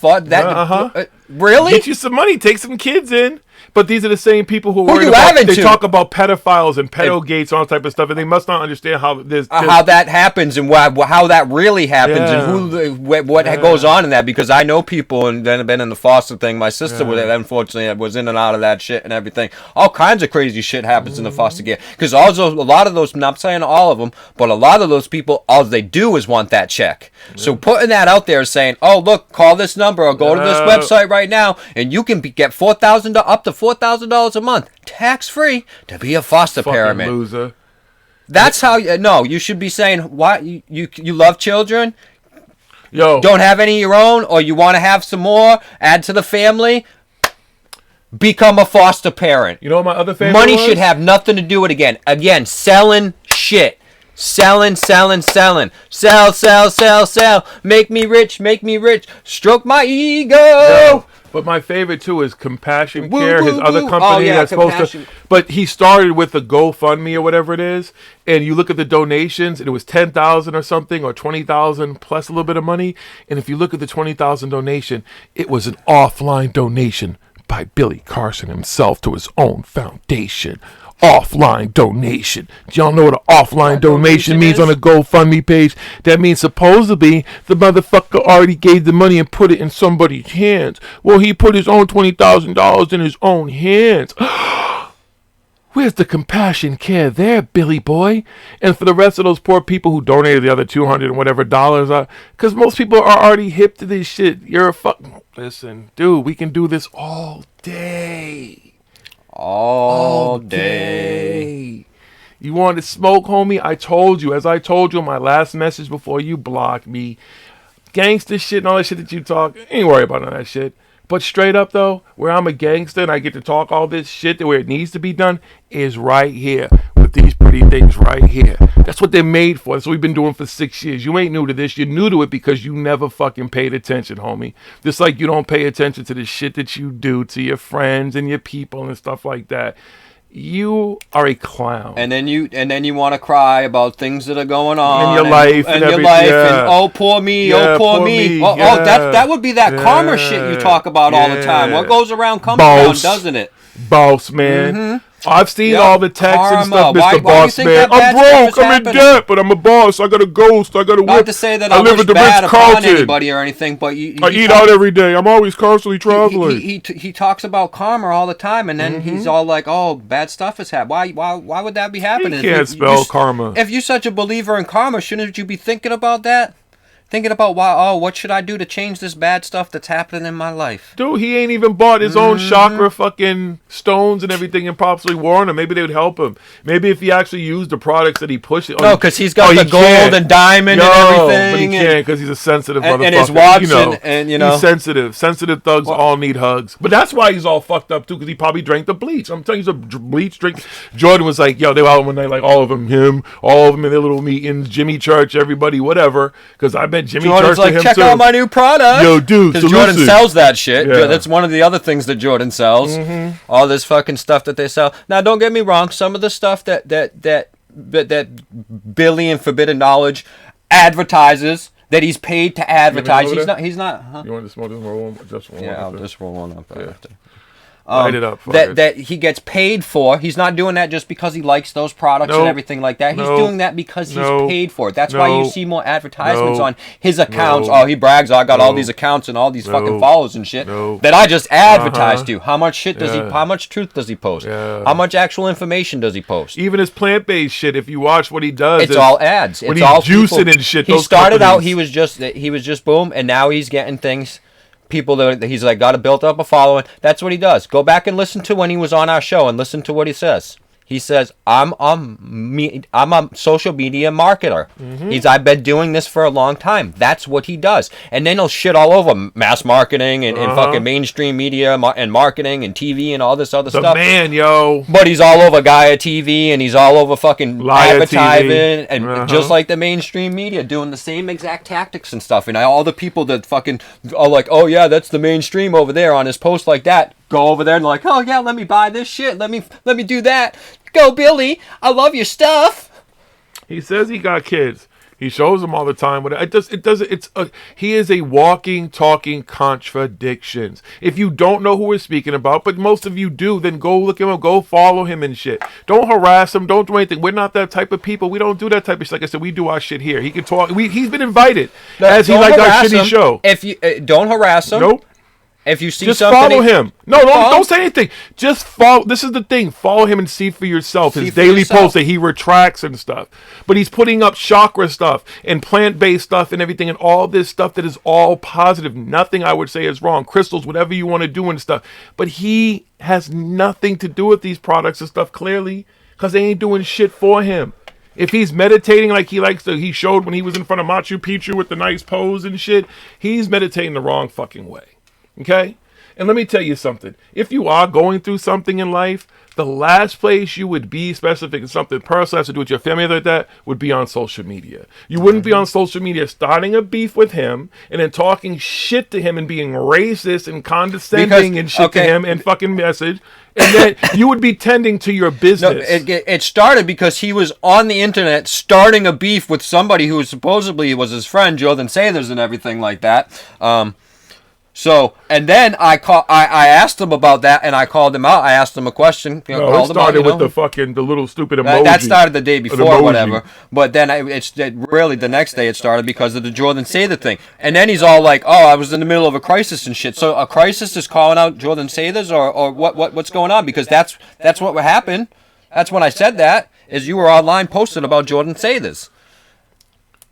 really? Get you some money. Take some kids in. But these are the same people who worry about. They talk about pedophiles and pedogates and all type of stuff, and they must not understand how how that happens and how that really happens and what goes on in that. Because I know people and then have been in the foster thing. My sister unfortunately was in and out of that shit and everything. All kinds of crazy shit happens in the foster care. Because also a lot of those, I'm not saying all of them, but a lot of those people, all they do is want that check. So putting that out there, saying, "Oh look, call this number or go to this website right now, and you can get $4,000 up to $4,000 a month, tax free, to be a foster parent." Loser. That's how. No, you should be saying, "Why you love children? Yo, don't have any of your own, or you want to have some more? Add to the family. Become a foster parent." You know what my other favorite money was? Should have nothing to do with it again selling shit. Selling. Sell. Make me rich. Stroke my ego. Yeah. But my favorite too is Compassion Care, his other company that's supposed to. But he started with the GoFundMe or whatever it is, and you look at the donations, and it was 10,000 or something, or 20,000 plus a little bit of money. And if you look at the 20,000 donation, it was an offline donation by Billy Carson himself to his own foundation. Offline donation. Do y'all know what an offline donation means on a GoFundMe page? That means supposedly the motherfucker already gave the money and put it in somebody's hands. Well, he put his own $20,000 in his own hands. Where's the compassion care there, Billy boy? And for the rest of those poor people who donated the other 200 and whatever dollars, because most people are already hip to this shit. You're a fuck. Listen, dude, we can do this all day. All day. You want to smoke, homie? I told you, as I told you in my last message before you blocked me, gangster shit and all that shit that you talk, ain't worry about none of that shit. But straight up though, where I'm a gangster and I get to talk all this shit to where it needs to be done is right here with these pretty things right here. That's what they're made for. That's what we've been doing for 6 years. You ain't new to this. You're new to it because you never fucking paid attention, homie. Just like you don't pay attention to the shit that you do to your friends and your people and stuff like that. You are a clown. And then you want to cry about things that are going on in your life and oh poor me, oh poor me. Oh, that would be that karma shit you talk about all the time. What goes around comes around, doesn't it? Boss man. I've seen all the texts and stuff, Mr. Boss Man. I'm broke, I'm in debt, but I'm a boss. I got a ghost, I got a whip. Not to say that I live at the Ritz-Carlton. Anybody or anything, but I eat out every day. I'm always constantly traveling. He talks about karma all the time, and then he's all like, "Oh, bad stuff has happened." Why would that be happening? You can't spell karma. If you're such a believer in karma, shouldn't you be thinking about that? thinking about what should I do to change this bad stuff that's happening in my life? Dude, he ain't even bought his own chakra fucking stones and everything and possibly worn them. Maybe they would help him. Maybe if he actually used the products that he pushed. No, because he's got the gold and diamond and everything. But he can't because he's a sensitive motherfucker. And his watch and he's sensitive. Sensitive thugs all need hugs. But that's why he's all fucked up too, because he probably drank the bleach. I'm telling you, he's a bleach drink. Jordan was like, yo, they were out one night, like all of them, all of them in their little meetings, Jimmy Church, everybody, whatever. Because I bet Jimmy Jordan's Church like, to him check too. out my new product. Yo, dude. Because Jordan sells that shit. Yeah. That's one of the other things that Jordan sells. All this fucking stuff that they sell. Now, don't get me wrong. Some of the stuff that Billy and Forbidden Knowledge advertises, that he's paid to advertise. He's not. Huh? You want to smoke this one? Just one. Yeah, I'll just roll one up after. Light it up. That he gets paid for. He's not doing that just because he likes those products and everything like that. He's doing that because he's paid for it. That's why you see more advertisements on his accounts. Oh, he brags, I got all these accounts and all these fucking followers and shit that I just advertised to. How much shit does he? How much truth does he post? How much actual information does he post? Even his plant-based shit. If you watch what he does, it's all ads. When It's he's all juicing people. and shit. He started out. He was just boom, and now he's getting things. People that he's like got built up a following. That's what he does. Go back and listen to when he was on our show and listen to what he says. He says, I'm a social media marketer. I've been doing this for a long time. That's what he does. And then he'll shit all over mass marketing and fucking mainstream media and marketing and TV and all this other stuff. The man, yo. But he's all over Gaia TV and he's all over fucking Liar advertising TV. and just like the mainstream media doing the same exact tactics and stuff. And all the people that fucking are like, oh yeah, that's the mainstream over there on his post like that. Go over there and like, oh yeah, let me buy this shit. Let me do that. Go, Billy. I love your stuff. He says he got kids. He shows them all the time. But he is a walking, talking contradictions. If you don't know who we're speaking about, but most of you do, then go look him up, go follow him and shit. Don't harass him. Don't do anything. We're not that type of people. We don't do that type of shit. Like I said, we do our shit here. He can talk. He's been invited as he like our shitty show. If you don't harass him. Nope. If you see just something, follow him. No, don't say anything. Just follow. This is the thing. Follow him and see for yourself. His daily posts that he retracts and stuff. But he's putting up chakra stuff and plant-based stuff and everything and all this stuff that is all positive. Nothing I would say is wrong. Crystals, whatever you want to do and stuff. But he has nothing to do with these products and stuff clearly because they ain't doing shit for him. If he's meditating like he likes to, he showed when he was in front of Machu Picchu with the nice pose and shit, he's meditating the wrong fucking way. Okay? And let me tell you something. If you are going through something in life, the last place you would be, especially if it's something personal has to do with your family like that, would be on social media. You wouldn't be on social media starting a beef with him and then talking shit to him and being racist and condescending and shit to him and fucking message. And then you would be tending to your business. No, it started because he was on the internet starting a beef with somebody who supposedly was his friend, Jordan Sathers and everything like that. So, and then I asked him about that, and I called him out. I asked him a question. It started with the little stupid emoji. That started the day before, whatever. But then really the next day it started because of the Jordan Sather thing. And then he's all like, "Oh, I was in the middle of a crisis and shit." So a crisis is calling out Jordan Sathers, or what's going on? Because that's what happened. That's when I said that. Is you were online posting about Jordan Sathers.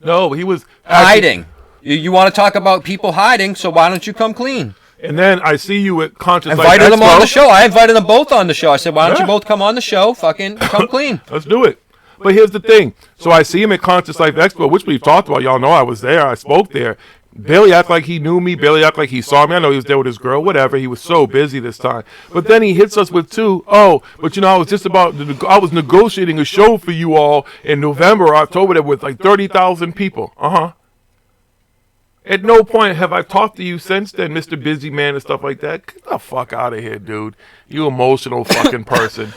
No, he was hiding. You want to talk about people hiding, so why don't you come clean? And then I see you at Conscious Life Invited them Expo. on the show. I invited them both on the show. I said, why don't you both come on the show? Fucking come clean. Let's do it. But here's the thing. So I see him at Conscious Life Expo, which we've talked about. Y'all know I was there. I spoke there. Billy acted like he knew me. Billy acted like he saw me. I know he was there with his girl, whatever. He was so busy this time. But then he hits us with but I was I was negotiating a show for you all in November or October with like 30,000 people. At no point have I talked to you since then, Mr. Busy Man and stuff like that. Get the fuck out of here, dude. You emotional fucking person.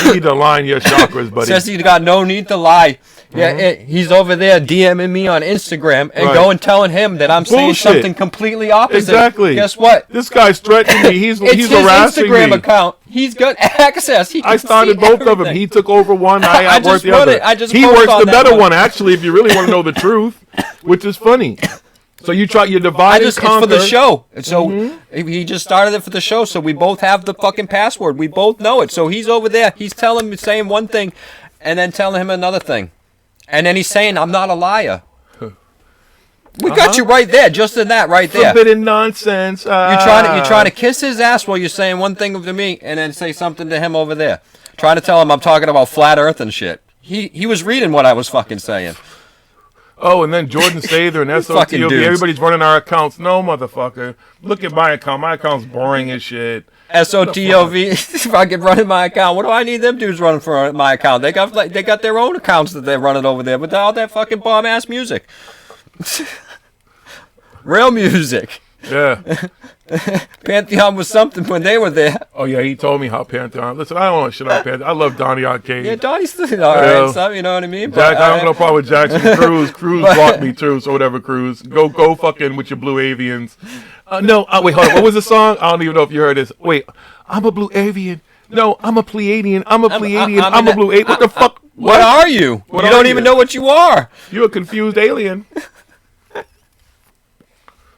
You need to line your chakras, buddy. Says he's got no need to lie. Yeah, he's over there DMing me on Instagram and going telling him that I'm saying something completely opposite. Exactly. Guess what? This guy's threatening me. He's his harassing Instagram me. account. He's got access. I started both of them. He took over one. I worked the other. He works the better one, actually, if you really want to know the truth, which is funny. So you divide and conquer. It's for the show. So he just started it for the show. So we both have the fucking password. We both know it. So he's over there. He's saying one thing, and then telling him another thing, and then he's saying I'm not a liar. We got you right there, just in that right there. Forbidden nonsense. You're trying to kiss his ass while you're saying one thing to me and then say something to him over there. Trying to tell him I'm talking about flat Earth and shit. He was reading what I was fucking saying. Oh, and then Jordan Sather and SOTOV. Everybody's running our accounts. No, motherfucker. Look at my account. My account's boring as shit. SOTOV, fucking running my account. What do I need them dudes running for my account? They got their own accounts that they're running over there with all that fucking bomb ass music. Real music. Yeah. Pantheon was something when they were there. Oh yeah, he told me how Pantheon. Listen, I don't want to shit on Pantheon. I love Donnie Arcade. Yeah, Donnie's still alright, so you know what I mean? Jack, I don't have no problem with Jackson. Cruz blocked me too, so whatever, Cruz. Go fucking with your blue avians. No, wait, hold on. What was the song? I don't even know if you heard this. Wait, I'm a blue avian. No, I'm a Pleiadian. I'm a Pleiadian. I'm a blue avian. What the fuck? What are you? You don't even know what you are. You're a confused alien.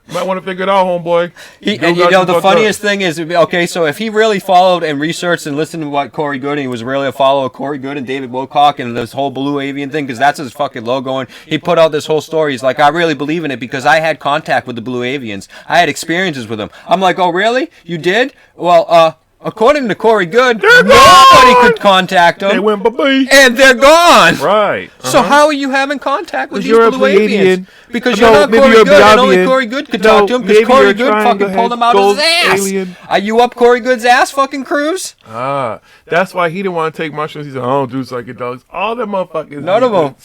You might want to figure it out, homeboy. And you know, the funniest thing is, okay, so if he really followed and researched and listened to what Corey Good, and he was really a follower of Corey Good and David Wilcock and this whole Blue Avian thing, because that's his fucking logo, and he put out this whole story. He's like, I really believe in it because I had contact with the Blue Avians. I had experiences with them. I'm like, oh, really? You did? Well, according to Corey Good, nobody could contact them. They went bye-bye. And they're gone. Right. So how are you having contact with these you're Blue Avians? Because no, you're not Corey you're Good, and only Corey Good could talk to him, because Corey Good fucking pulled him out of his ass. Alien. Are you up Corey Good's ass, fucking Cruz? That's why he didn't want to take mushrooms. He said, I don't do psychedelics. All them motherfuckers. None of them.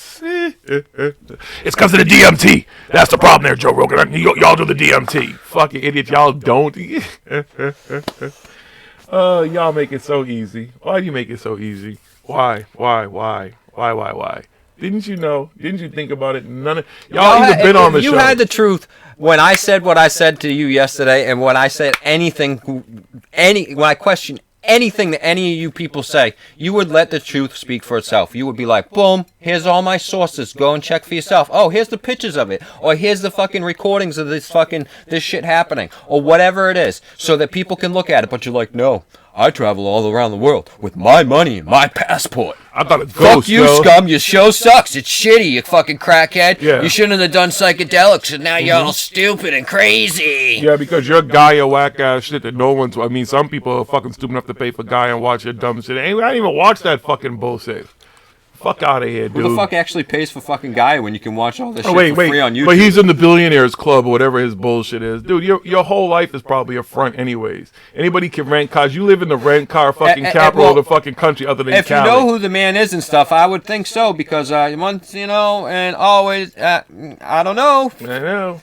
It's because of the DMT. That's the problem there, Joe Rogan. Y'all do the DMT. Fucking idiots. Y'all don't. Y'all make it so easy. Why do you make it so easy? Why? Didn't you know? Didn't you think about it? None of y'all even been on the show. You had the truth when I said what I said to you yesterday, and when I said when I questioned anything that any of you people say, you would let the truth speak for itself. You would be like, boom, here's all my sources. Go and check for yourself. Oh, here's the pictures of it. Or here's the fucking recordings of this shit happening. Or whatever it is. So that people can look at it. But you're like, no, I travel all around the world with my money and my passport. I thought it's Fuck you, scum. Your show sucks. It's shitty, you fucking crackhead. Yeah. You shouldn't have done psychedelics, and now you're all stupid and crazy. Yeah, because you're Gaia whack-ass shit that no one's... I mean, some people are fucking stupid enough to pay for Gaia and watch your dumb shit. I didn't even watch that fucking bullshit. Fuck out of here, dude. Who the fuck actually pays for fucking Gaia when you can watch all this shit for free on YouTube? But he's in the billionaires club or whatever his bullshit is. Dude, your whole life is probably a front anyways. Anybody can rent cars. You live in the rent car fucking capital of the fucking country other than Cali. If you know who the man is and stuff, I would think so, because once, and always, I don't know. I know.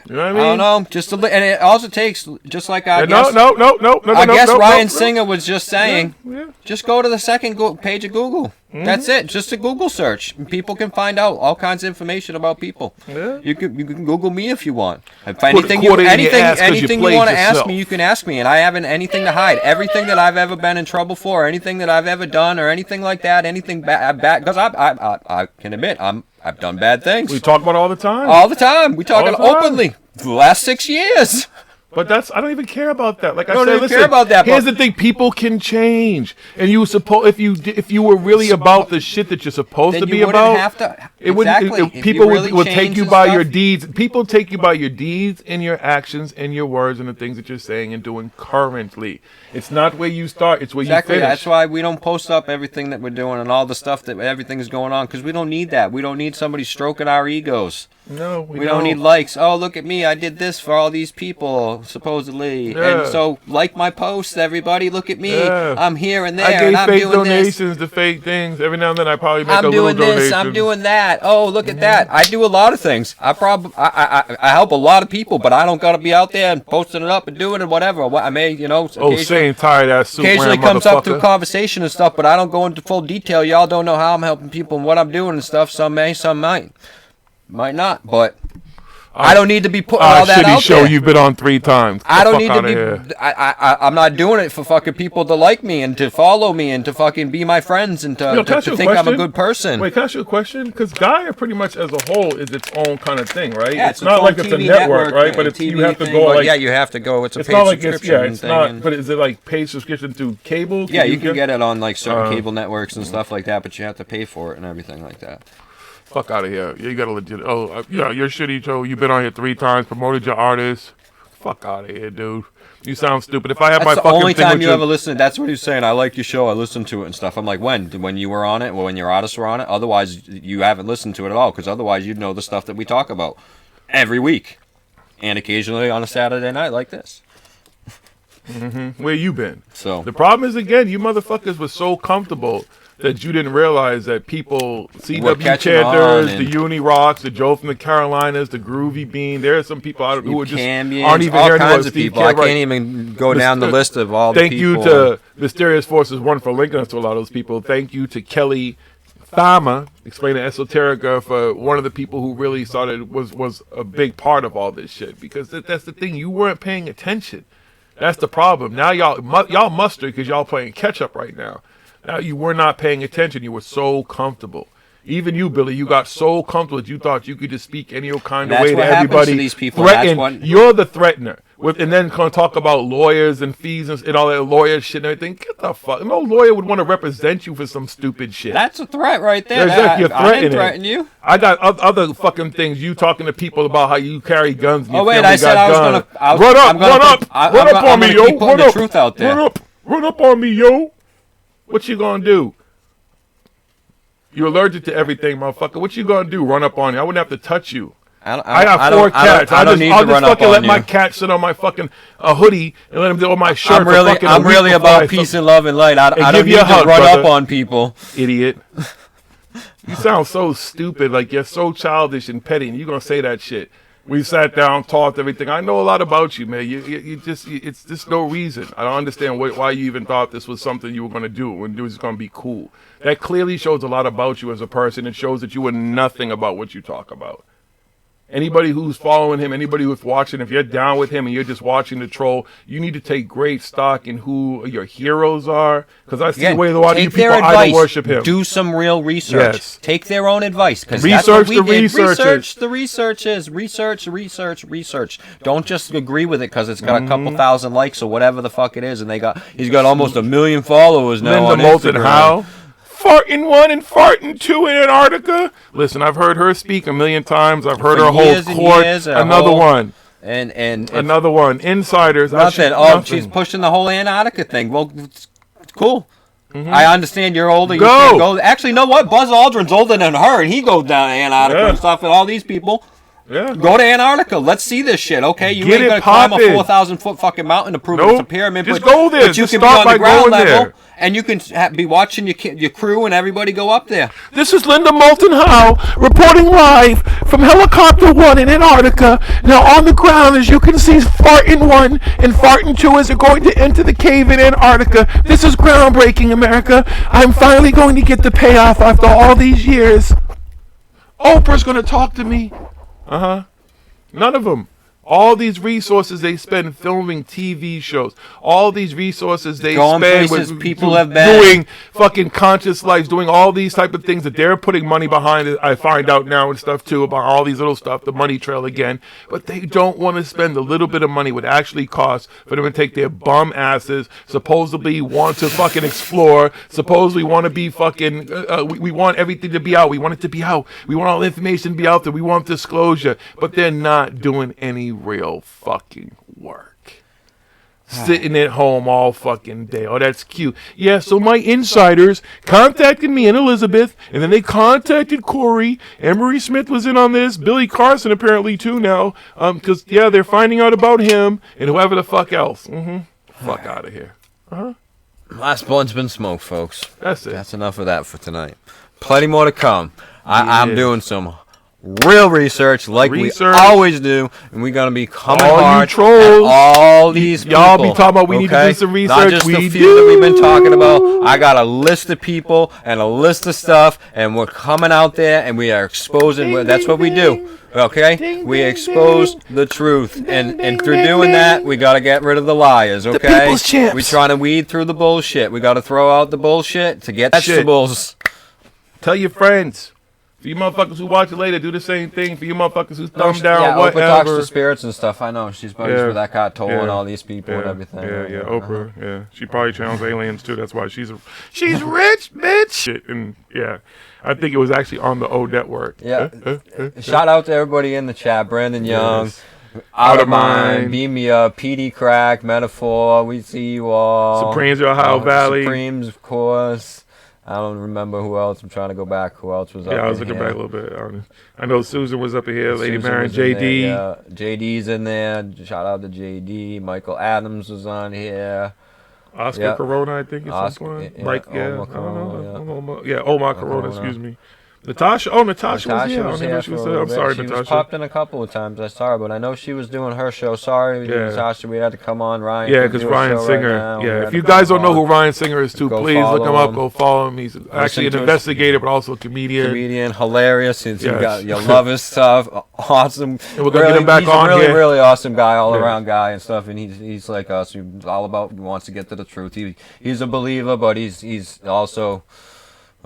You know what I mean? I don't know. And it also takes, just like I guess... No. I guess Ryan Singer was just saying, just go to the second page of Google. That's it. Just a Google search. And people can find out all kinds of information about people. Yeah. You can Google me if you want. If anything you want to ask me, you can ask me. And I haven't anything to hide. Everything that I've ever been in trouble for, or anything that I've ever done, or anything like that, anything bad, because I can admit I've done bad things. We talk about it all the time. All the time. We talk it openly for the last 6 years. But I don't even care about that. Like I don't said, even care about that. Here's the thing: people can change, and if you were really about the shit that you're supposed to be about, people will take you by your deeds. People take you by your deeds and your actions and your words and the things that you're saying and doing currently. It's not where you start; it's where you finish. That's why we don't post up everything that we're doing and all the stuff that everything is going on, because we don't need that. We don't need somebody stroking our egos. No, we don't need likes. Oh, look at me. I did this for all these people, supposedly. Yeah. And so, like my posts, everybody. Look at me. Yeah. I'm here and there. I gave fake donations to fake things. Every now and then I probably make a little donation. I'm doing this. I'm doing that. Oh, look at that. I do a lot of things. I help a lot of people, but I don't got to be out there and posting it up and doing it, whatever. I may, saying tired ass suit occasionally comes up through conversation and stuff, but I don't go into full detail. Y'all don't know how I'm helping people and what I'm doing and stuff. Some may, some might. Might not, but I don't need to be putting all that out show there. You've been on 3 times. I don't need to be. I'm not doing it for fucking people to like me and to follow me and to fucking be my friends and to think I'm a good person. Wait, can I ask you a question? Because Gaia pretty much as a whole is its own kind of thing, right? Yeah, it's not like it's a network, right? But it's you have to go like you have to go. It's a paid subscription. It's not. But is it like paid subscription through cable? Yeah, you can get it on like certain cable networks and stuff like that, but you have to pay for it and everything like that. Fuck out of here. You got a legit. Yeah, you're shitty, Joe. You've been on here 3 times, promoted your artist. Fuck out of here, dude. You sound stupid. If I had my That's the fucking only thing time with you ever listened. That's what he's saying. I like your show. I listened to it and stuff. I'm like, when? When you were on it? Or when your artists were on it? Otherwise, you haven't listened to it at all. Because otherwise, you'd know the stuff that we talk about every week, and occasionally on a Saturday night like this. Where you been? So the problem is, again, you motherfuckers were so comfortable that you didn't realize that people, CW Chanters, the Uni Rocks, the Joe from the Carolinas, the Groovy Bean, there are some people out who just aren't even all hearing kinds about of Steve people. I Carey. can't even go down the list of all the Thank people. you to Mysterious Forces 1 for linking us to a lot of those people. Thank you to Kelly Thama, explaining Esoterica, for one of the people who really started, was a big part of all this shit. Because that's the thing, you weren't paying attention. That's the problem. Now y'all muster because y'all playing catch up right now. Now you were not paying attention. You were so comfortable. Even you, Billy, you got so comfortable that you thought you could just speak any old kind of way to everybody. To these people. You're the threatener. And then gonna talk about lawyers and fees and all that lawyer shit and everything. Get the fuck. No lawyer would want to represent you for some stupid shit. That's a threat right there. Exactly, you're threatening. I didn't threaten you. I got other fucking things. You talking to people about how you carry guns. And Oh your wait, family I said got I was guns. gonna. Run up on me, yo. Keep putting the truth out there. Run up on me, yo. What you gonna do? You're allergic to everything, motherfucker. What you gonna do? Run up on you? I wouldn't have to touch you. I got 4 cats. I don't need to run up on you. Let my cat sit on my fucking hoodie and let him do on my shirt. I'm really about peace and love and light. I don't need to run up on people. Idiot. You sound so stupid. Like you're so childish and petty. And you gonna say that shit? We sat down, talked everything. I know a lot about you, man. It's just no reason. I don't understand why you even thought this was something you were going to do when it was going to be cool. That clearly shows a lot about you as a person. It shows that you were nothing about what you talk about. Anybody who's following him, anybody who's watching, if you're down with him and you're just watching the troll, you need to take great stock in who your heroes are. Because I see the way a lot of you people idol worship him. Do some real research. Yes. Take their own advice. Research the researchers. Research the researchers. Research. Don't just agree with it because it's got a couple thousand likes or whatever the fuck it is, and he's got almost 1 million followers now on Instagram. How? Farting 1 and farting 2 in Antarctica. Listen, I've heard her speak 1,000,000 times. I've heard her hold court. Another one. And another one. Insiders. Nothing. She's pushing the whole Antarctica thing. Well, it's cool. I understand you're older. You Go. can't go. Actually, you know what? Buzz Aldrin's older than her, and he goes down to Antarctica and stuff. And all these people. Yeah. Go to Antarctica. Let's see this shit, okay? You ain't gonna climb a 4,000-foot fucking mountain to prove it's a pyramid. Just go there. But you just can be start on by the ground going level, there. and you can be watching your crew and everybody go up there. This is Linda Moulton Howe reporting live from Helicopter 1 in Antarctica. Now on the ground, as you can see, Farting 1 and Farting 2 as they're going to enter the cave in Antarctica. This is groundbreaking, America. I'm finally going to get the payoff after all these years. Oprah's going to talk to me. None of them. All these resources they spend filming TV shows. All these resources they Going spend places with people have been. doing fucking conscious lives, doing all these type of things that they're putting money behind. I find out now and stuff too about all these little stuff, the money trail again. But they don't want to spend a little bit of money what actually costs for them to take their bum asses, supposedly want to fucking explore, supposedly want to be fucking, we want everything to be out. We want it to be out. We want all the information to be out there. We want disclosure. But they're not doing any real fucking work. Sitting at home all fucking day. Oh, that's cute. Yeah, so my insiders contacted me and Elizabeth, and then they contacted Corey. Emery Smith was in on this. Billy Carson apparently too now. Because, yeah, they're finding out about him and whoever the fuck else. Fuck out of here. Last blunt's been smoked, folks. That's it. That's enough of that for tonight. Plenty more to come. I'm doing some real research like we always do, and we're gonna be coming hard you trolls, at all these people. Y'all be talking about we need to do some research. Not just the few that we've been talking about. I got a list of people and a list of stuff, and we're coming out there and we are exposing. That's what we do. Okay, we expose the truth, and through doing that, we gotta get rid of the liars. Okay, we're trying to weed through the bullshit. We gotta throw out the bullshit to get vegetables. Tell your friends. For you motherfuckers who watch it later, do the same thing. For you motherfuckers who thumb down, yeah, Oprah talks whatever. to spirits and stuff. I know she's buddies with that guy Toll and all these people and everything. Yeah, Oprah. Yeah, she probably channels aliens too. That's why she's rich, bitch. Shit, and yeah, I think it was actually on the O Network. Yeah. Shout out to everybody in the chat. Brandon Young. Yes. Out of Mind, Beam Me Up, PD Crack, Metaphor, we see you all. Supremes, Ohio Valley. Supremes, of course. I don't remember who else. I'm trying to go back. Who else was up Yeah, I was in looking here? back a little bit. I know Susan was up here. Lady Susan Baron, was in JD. there, yeah. JD's in there. Shout out to JD. Michael Adams was on here. Oscar Corona, I think, at some point. Omar Corona, excuse me. Natasha was here. I don't know she was there. I'm sorry, Natasha. She was popped in a couple of times. I saw her, but I know she was doing her show. Sorry, Natasha, we had to come on. Ryan. Yeah, because Ryan Singer. If you guys don't know who Ryan Singer is, too, please look him up. Go follow him. He's actually an investigator, but also a comedian. Hilarious. You love his stuff. Awesome. And we're gonna get him back on here. He's a here. really awesome guy, all around guy and stuff. And he's like us. He's all about. He wants to get to the truth. He's a believer, but he's also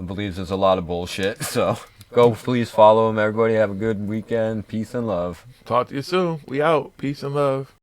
believes there's a lot of bullshit. So. Go, please follow him. Everybody have a good weekend. Peace and love. Talk to you soon. We out. Peace and love.